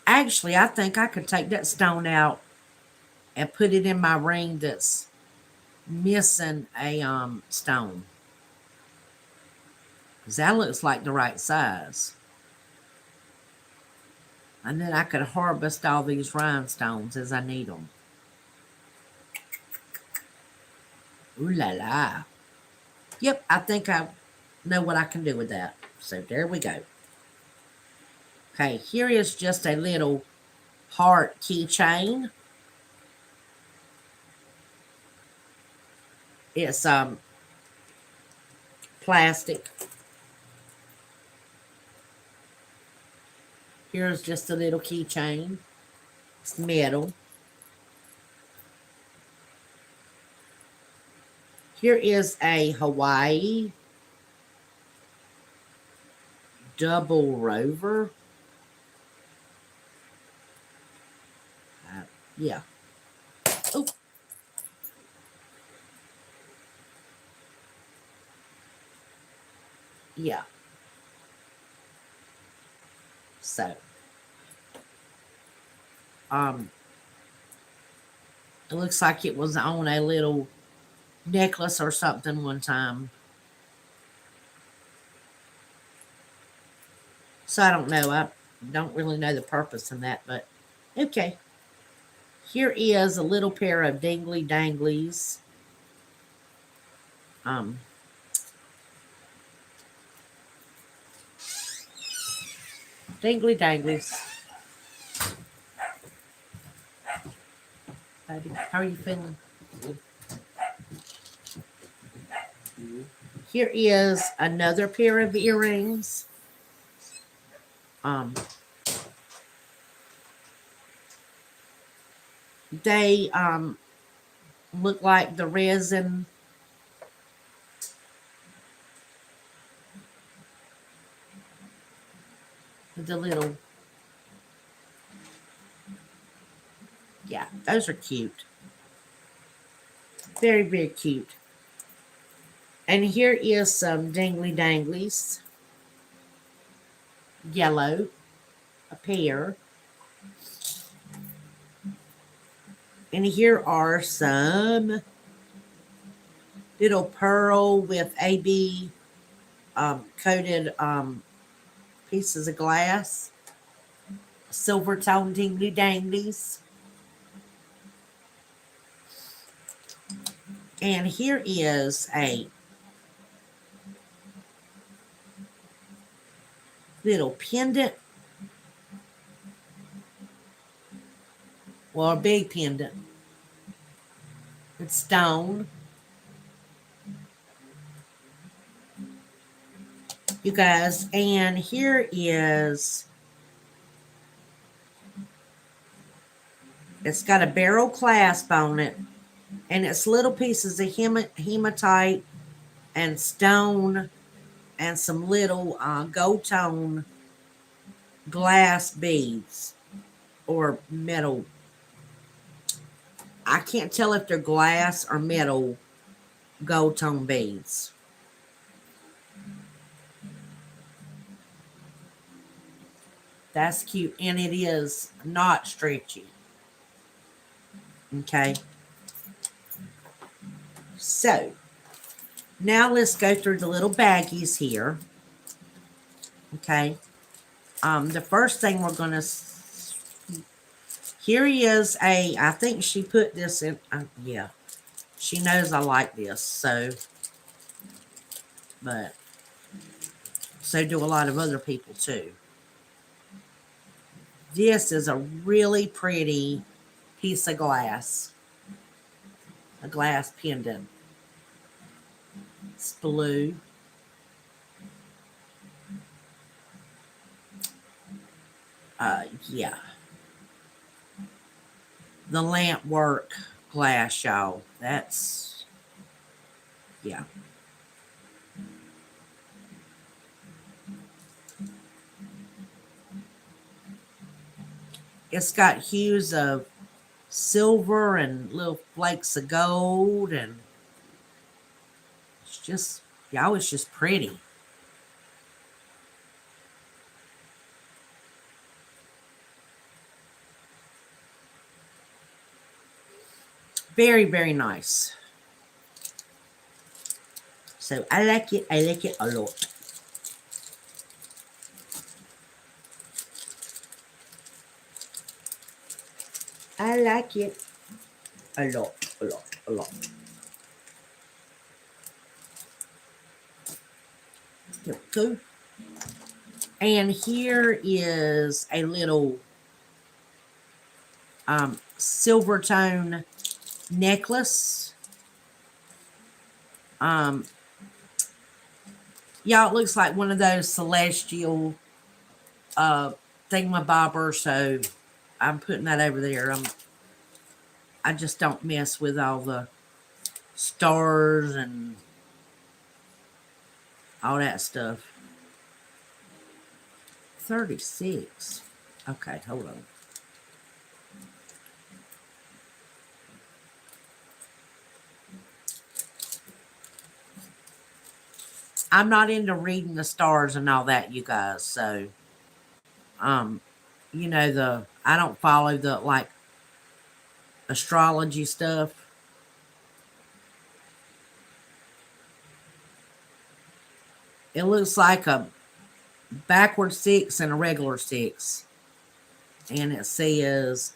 Actually, I think I could take that stone out and put it in my ring that's missing a stone. Because that looks like the right size. And then I could harvest all these rhinestones as I need them. Ooh la la. Yep, I think I know what I can do with that. So there we go. Okay, here is just a little heart keychain. It's plastic. Here's just a little keychain. It's metal. Here is a Hawaii double rover. Yeah. Oh. Yeah. So, it looks like it was on a little necklace or something one time. So I don't know. I don't really know the purpose in that, but okay. Here is a little pair of dingly danglies. Dingly danglies. How are you feeling? Here is another pair of earrings. They look like the resin. The little, yeah, those are cute. Very, very cute. And here is some dingly danglies. Yellow, a pair. And here are some little pearl with AB coated pieces of glass, silver tone dingly danglies. And here is a little pendant, well, a big pendant. It's stone. You guys, and here is, it's got a barrel clasp on it, and it's little pieces of hematite and stone and some little gold tone glass beads or metal. I can't tell if they're glass or metal gold tone beads. That's cute, and it is not stretchy. Okay. So, now let's go through the little baggies here. Okay. The first thing we're going to, here is I think she put this in, yeah. She knows I like this, so, but, so do a lot of other people too. This is a really pretty piece of glass. A glass pendant. It's blue. Yeah. The lamp work glass, y'all. That's, yeah. It's got hues of silver and little flakes of gold, and it's just, y'all, it's just pretty. Very, very nice. So I like it. I like it a lot. I like it a lot, a lot, a lot. There we go. And here is a little silver tone necklace. Y'all, it looks like one of those celestial thingamabobber, so I'm putting that over there. I just don't mess with all the stars and all that stuff. 36. Okay, hold on. I'm not into reading the stars and all that, you guys. So, you know, I don't follow the like astrology stuff. It looks like a backward 6 and a regular 6. And it says,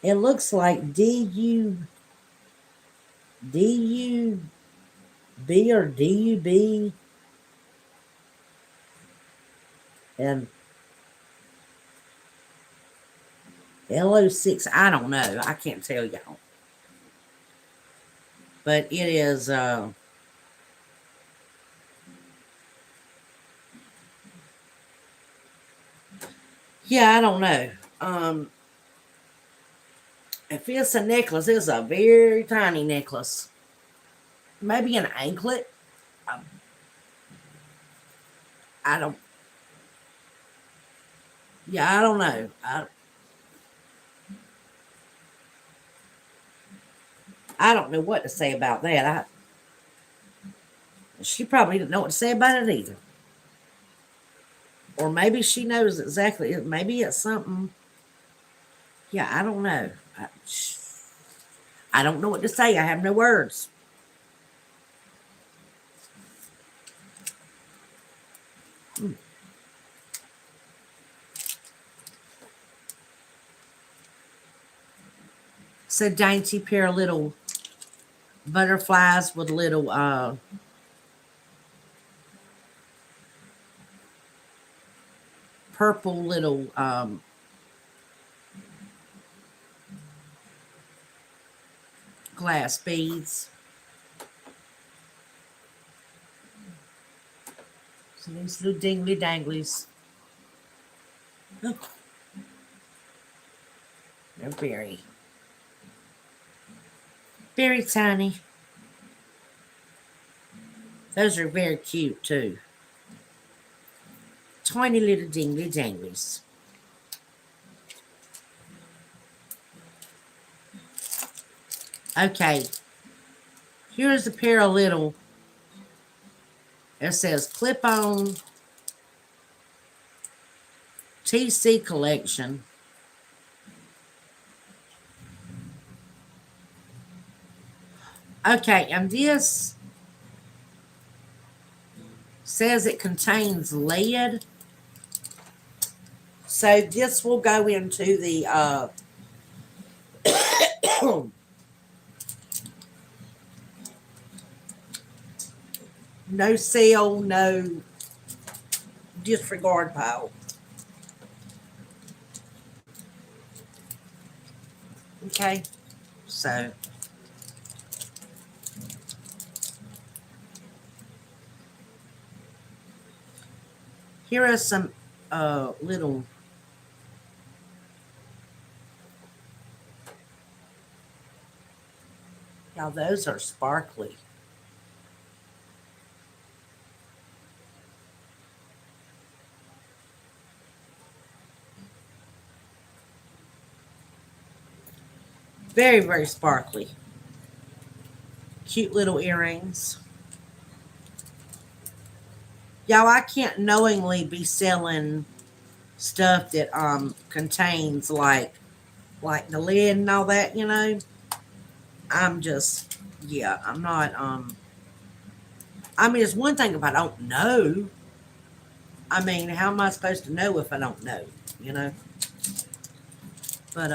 it looks like DU B or DUB and LO6. I don't know. I can't tell y'all. But it is, yeah, I don't know. If it's a necklace, it's a very tiny necklace. Maybe an anklet. Um, I don't, yeah, I don't know. I don't know what to say about that. She probably didn't know what to say about it either. Or maybe she knows exactly. Maybe it's something. Yeah, I don't know. I don't know what to say. I have no words. Hmm. So dainty pair of little butterflies with little purple little glass beads. So these little dingly danglies. Oh, they're very tiny. Those are very cute too. Tiny little dingly danglies. Okay, here's a pair of little. It says clip on TC collection. Okay, and this says it contains lead. So this will go into the no sale, no disregard pile. Okay, so here are some little. Now those are sparkly. Very, very sparkly. Cute little earrings. Y'all, I can't knowingly be selling stuff that contains like the lid and all that, you know. I'm just, yeah, I'm not I mean, it's one thing if I don't know. I mean, how am I supposed to know if I don't know, you know? But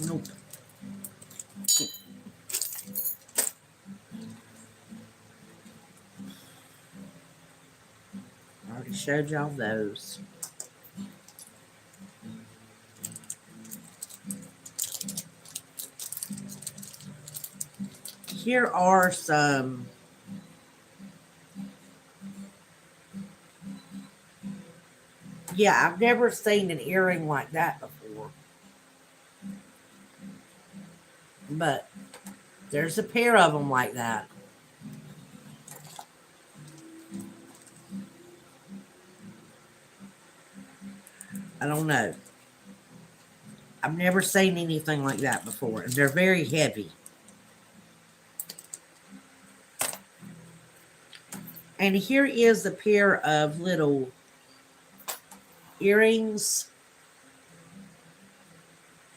nope. I already showed y'all those. Here are some yeah, I've never seen an earring like that before. But there's a pair of them like that. I don't know. I've never seen anything like that before. And they're very heavy. And here is a pair of little earrings.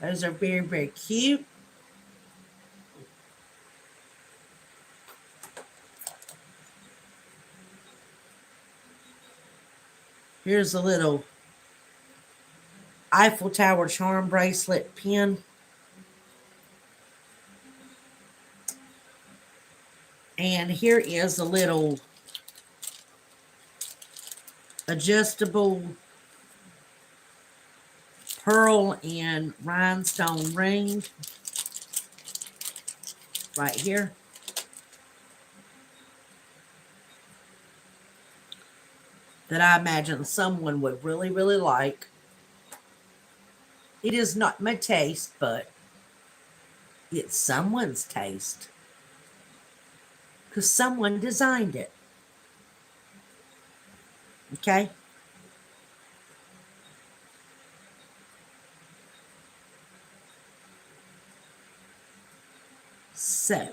Those are very, very cute. Here's a little Eiffel Tower charm bracelet pin. And here is a little adjustable pearl and rhinestone ring right here. That I imagine someone would really, really like. It is not my taste, but it's someone's taste. Because someone designed it. Okay? So,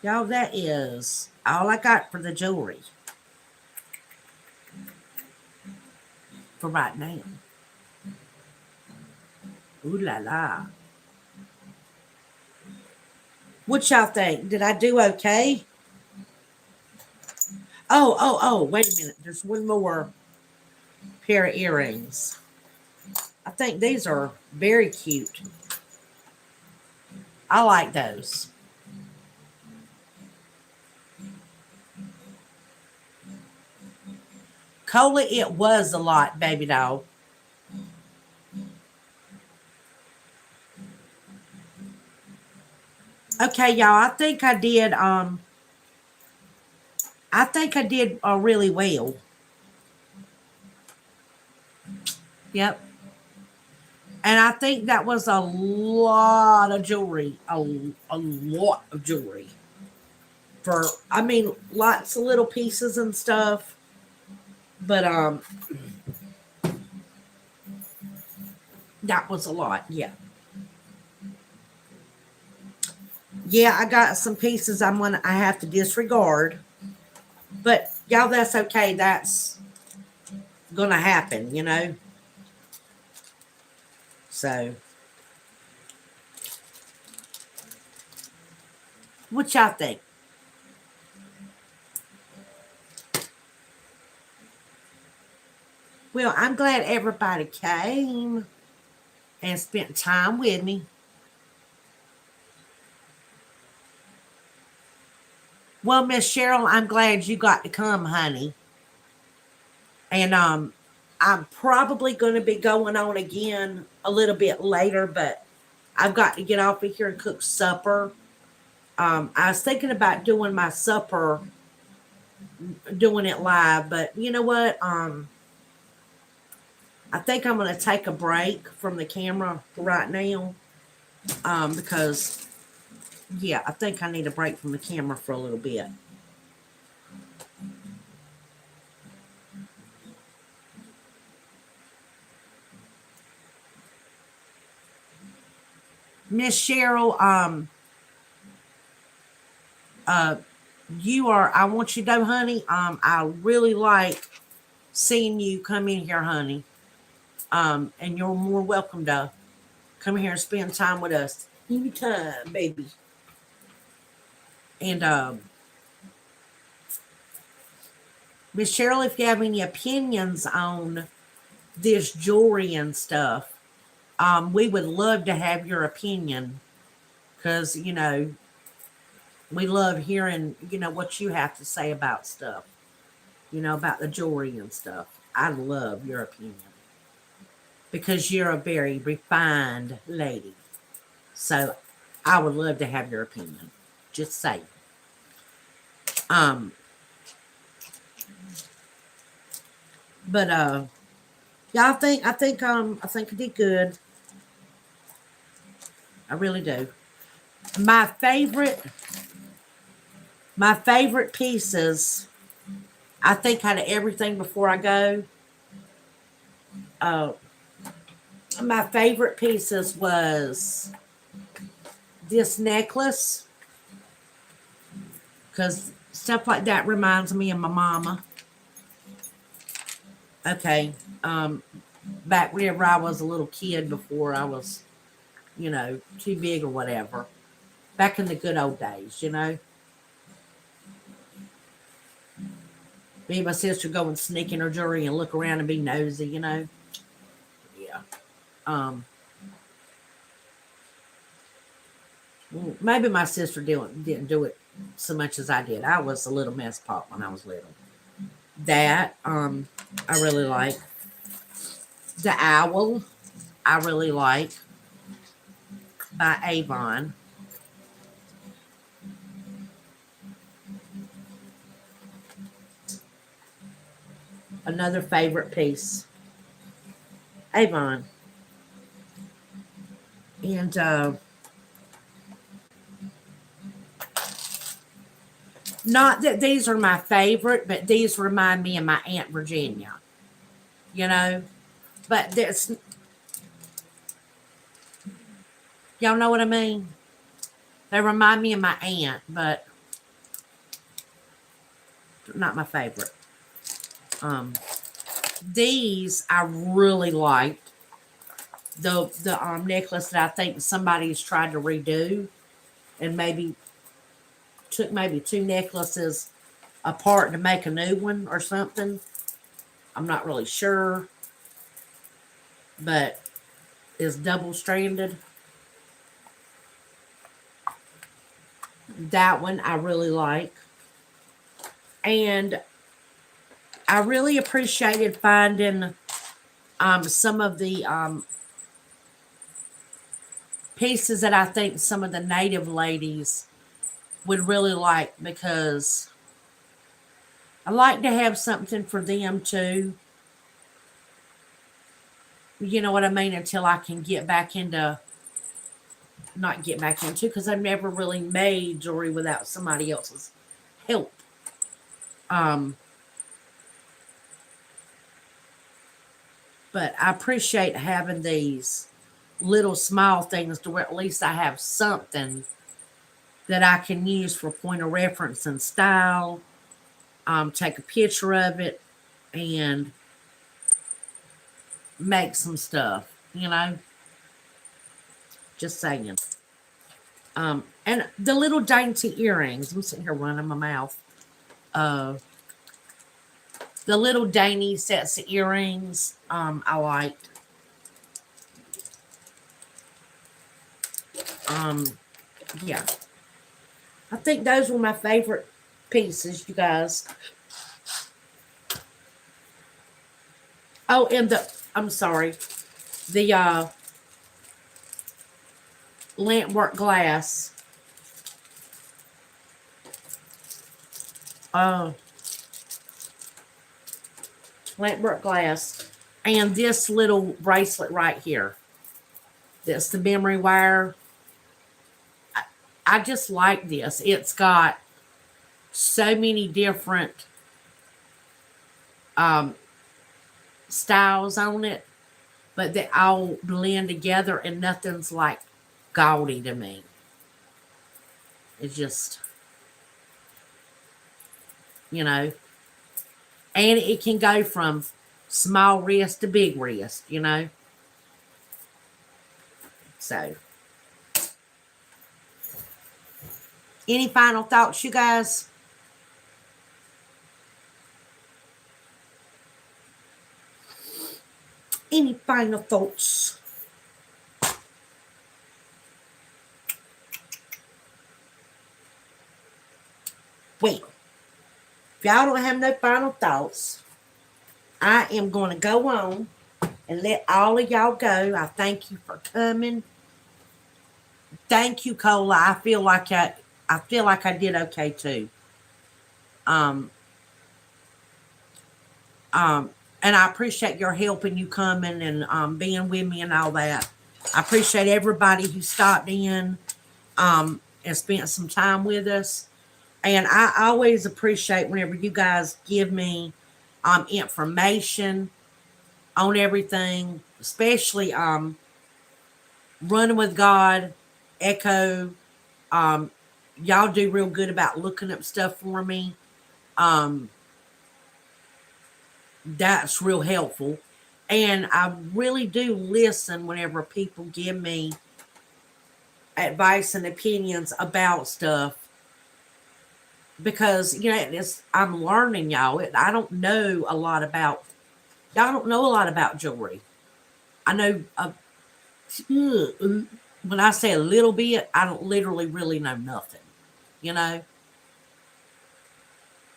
y'all, that is all I got for the jewelry. For right now. Ooh la la. What y'all think? Did I do okay? Oh, wait a minute. There's one more pair of earrings. I think these are very cute. I like those. Cola, it was a lot, baby doll. Okay, y'all, I think I did really well. Yep. And I think that was a lot of jewelry. A lot of jewelry. For I mean, lots of little pieces and stuff. But that was a lot, yeah. Yeah, I got some pieces I have to disregard. But y'all, that's okay. That's gonna happen, you know. So what y'all think? Well, I'm glad everybody came and spent time with me. Well, Miss Cheryl, I'm glad you got to come, honey. And I'm probably going to be going on again a little bit later, but I've got to get off of here and cook supper. I was thinking about doing my supper, doing it live, but you know what? I think I'm going to take a break from the camera right now, because yeah, I think I need a break from the camera for a little bit. Miss Cheryl, uh, I want you to know, honey, I really like seeing you come in here, honey. And you're more welcome to come here and spend time with us anytime, baby. And Miss Cheryl, if you have any opinions on this jewelry and stuff, we would love to have your opinion, because we love hearing what you have to say about stuff, about the jewelry and stuff. I love your opinion because you're a very refined lady. So I would love to have your opinion. Just say. Um, but yeah, I think I did good. I really do. My favorite my favorite pieces, I think out of everything before I go, uh my favorite pieces was this necklace, because stuff like that reminds me of my mama. Okay. Back whenever I was a little kid, before I was, too big or whatever. Back in the good old days. Me and my sister go and sneak in her jewelry and look around and be nosy, you know. Yeah. Um, Maybe my sister didn't do it so much as I did. I was a little mess pot when I was little. That I really like. The Owl I really like by Avon. Another favorite piece. Avon. And not that these are my favorite, but these remind me of my Aunt Virginia. You know? But this, y'all know what I mean? They remind me of my aunt, but not my favorite. Um, these I really liked. The necklace that I think somebody's tried to redo and maybe took maybe two necklaces apart to make a new one or something. I'm not really sure, but it's double stranded. That one I really like. And I really appreciated finding some of the pieces that I think some of the native ladies would really like, because I like to have something for them too. You know what I mean? Until I can get back into, not get back into, because I've never really made jewelry without somebody else's help. Um, but I appreciate having these little small things to where at least I have something that I can use for point of reference and style. Take a picture of it and make some stuff, you know? Just saying. And the little dainty earrings. I'm sitting here running my mouth. Uh, the little dainty sets of earrings, I liked. Yeah. I think those were my favorite pieces, you guys. Oh, and I'm sorry, the lampwork glass. Uh, Lampwork glass. And this little bracelet right here. That's the memory wire. I just like this. It's got so many different um, styles on it, but they all blend together and nothing's like gaudy to me. It's just, you know, and it can go from small wrist to big wrist, you know. So, any final thoughts, you guys? Any final thoughts? Wait, if y'all don't have no final thoughts, I am going to go on and let all of y'all go. I thank you for coming. Thank you, Cola. I feel like I did okay too. Um, and I appreciate your help and you coming and being with me and all that. I appreciate everybody who stopped in and spent some time with us. And I always appreciate whenever you guys give me information on everything, especially Running with God, Echo. Um, y'all do real good about looking up stuff for me. That's real helpful. And I really do listen whenever people give me advice and opinions about stuff, because I'm learning, y'all. I don't know a lot about y'all. Don't know a lot about jewelry. I know when I say a little bit, I don't literally really know nothing. You know,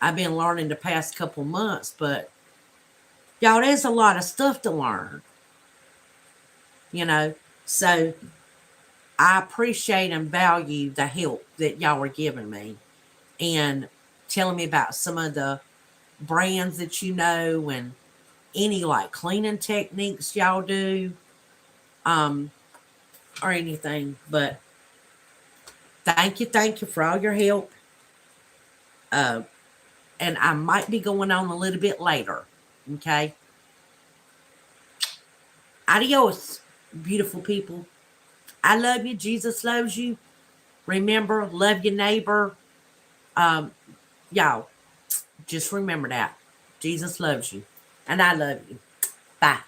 I've been learning the past couple months, but y'all, there's a lot of stuff to learn. You know, so I appreciate and value the help that y'all are giving me and telling me about some of the brands that you know and any like cleaning techniques y'all do, um, or anything. But thank you for all your help. Uh, and I might be going on a little bit later. Okay. Adios, beautiful people. I love you. Jesus loves you. Remember, love your neighbor. Um, y'all, just remember that. Jesus loves you. And I love you. Bye.